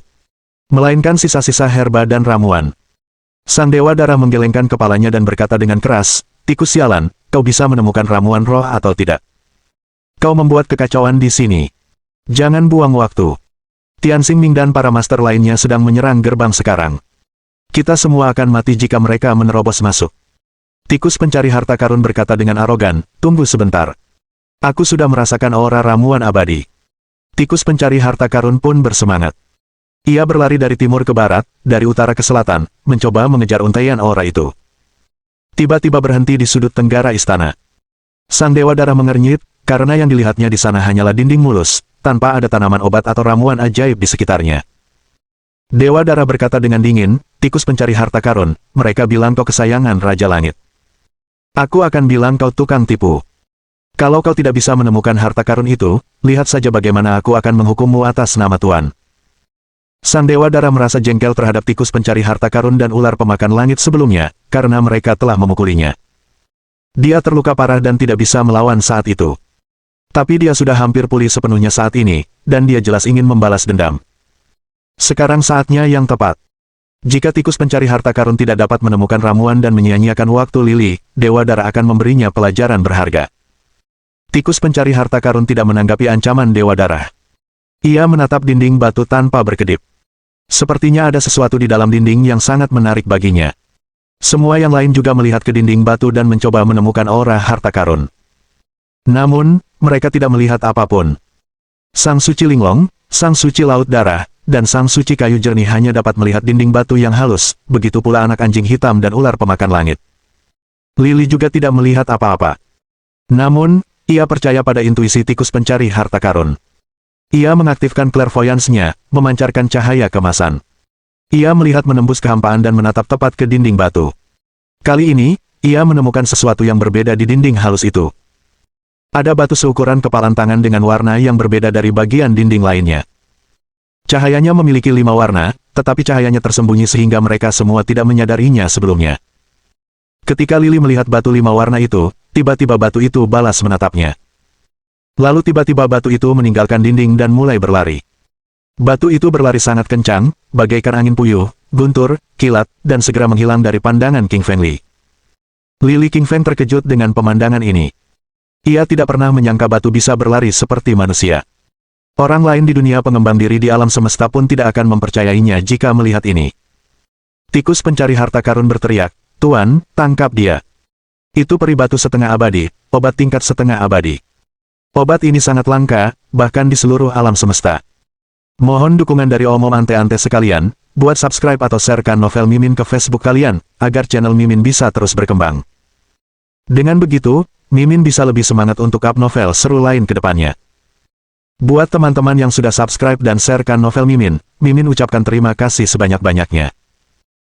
melainkan sisa-sisa herba dan ramuan. Sang Dewa Darah menggelengkan kepalanya dan berkata dengan keras, "Tikus sialan, kau bisa menemukan ramuan roh atau tidak? Kau membuat kekacauan di sini. Jangan buang waktu. Tian Xingming dan para master lainnya sedang menyerang gerbang sekarang. Kita semua akan mati jika mereka menerobos masuk." Tikus pencari harta karun berkata dengan arogan, "Tunggu sebentar. Aku sudah merasakan aura ramuan abadi." Tikus pencari harta karun pun bersemangat. Ia berlari dari timur ke barat, dari utara ke selatan, mencoba mengejar untaian aura itu. Tiba-tiba berhenti di sudut tenggara istana. Sang Dewa Darah mengernyit, karena yang dilihatnya di sana hanyalah dinding mulus, tanpa ada tanaman obat atau ramuan ajaib di sekitarnya. Dewa Darah berkata dengan dingin, "Tikus pencari harta karun, mereka bilang kau kesayangan Raja Langit. Aku akan bilang kau tukang tipu. Kalau kau tidak bisa menemukan harta karun itu, lihat saja bagaimana aku akan menghukummu atas nama Tuan." Sang Dewa Darah merasa jengkel terhadap tikus pencari harta karun dan ular pemakan langit sebelumnya, karena mereka telah memukulinya. Dia terluka parah dan tidak bisa melawan saat itu. Tapi dia sudah hampir pulih sepenuhnya saat ini, dan dia jelas ingin membalas dendam. Sekarang saatnya yang tepat. Jika tikus pencari harta karun tidak dapat menemukan ramuan dan menyia-nyiakan waktu Lili, Dewa Darah akan memberinya pelajaran berharga. Tikus pencari harta karun tidak menanggapi ancaman Dewa Darah. Ia menatap dinding batu tanpa berkedip. Sepertinya ada sesuatu di dalam dinding yang sangat menarik baginya. Semua yang lain juga melihat ke dinding batu dan mencoba menemukan aura harta karun. Namun, mereka tidak melihat apapun. Sang Suci Linglong, Sang Suci Laut Darah, dan Sang Suci Kayu Jernih hanya dapat melihat dinding batu yang halus, begitu pula anak anjing hitam dan ular pemakan langit. Lili juga tidak melihat apa-apa. Namun, ia percaya pada intuisi tikus pencari harta karun. Ia mengaktifkan clairvoyance-nya, memancarkan cahaya kemasan. Ia melihat menembus kehampaan dan menatap tepat ke dinding batu. Kali ini, ia menemukan sesuatu yang berbeda di dinding halus itu. Ada batu seukuran kepalan tangan dengan warna yang berbeda dari bagian dinding lainnya. Cahayanya memiliki 5 warna, tetapi cahayanya tersembunyi sehingga mereka semua tidak menyadarinya sebelumnya. Ketika Lili melihat batu 5 warna itu, tiba-tiba batu itu balas menatapnya. Lalu tiba-tiba batu itu meninggalkan dinding dan mulai berlari. Batu itu berlari sangat kencang, bagaikan angin puyuh, guntur, kilat, dan segera menghilang dari pandangan King Feng Li. Li King Feng terkejut dengan pemandangan ini. Ia tidak pernah menyangka batu bisa berlari seperti manusia. Orang lain di dunia pengembang diri di alam semesta pun tidak akan mempercayainya jika melihat ini. Tikus pencari harta karun berteriak, "Tuan, tangkap dia. Itu peri batu setengah abadi, obat tingkat setengah abadi. Obat ini sangat langka, bahkan di seluruh alam semesta." Mohon dukungan dari omom ante-ante sekalian, buat subscribe atau sharekan novel Mimin ke Facebook kalian, agar channel Mimin bisa terus berkembang. Dengan begitu, Mimin bisa lebih semangat untuk up novel seru lain ke depannya. Buat teman-teman yang sudah subscribe dan sharekan novel Mimin, Mimin ucapkan terima kasih sebanyak-banyaknya.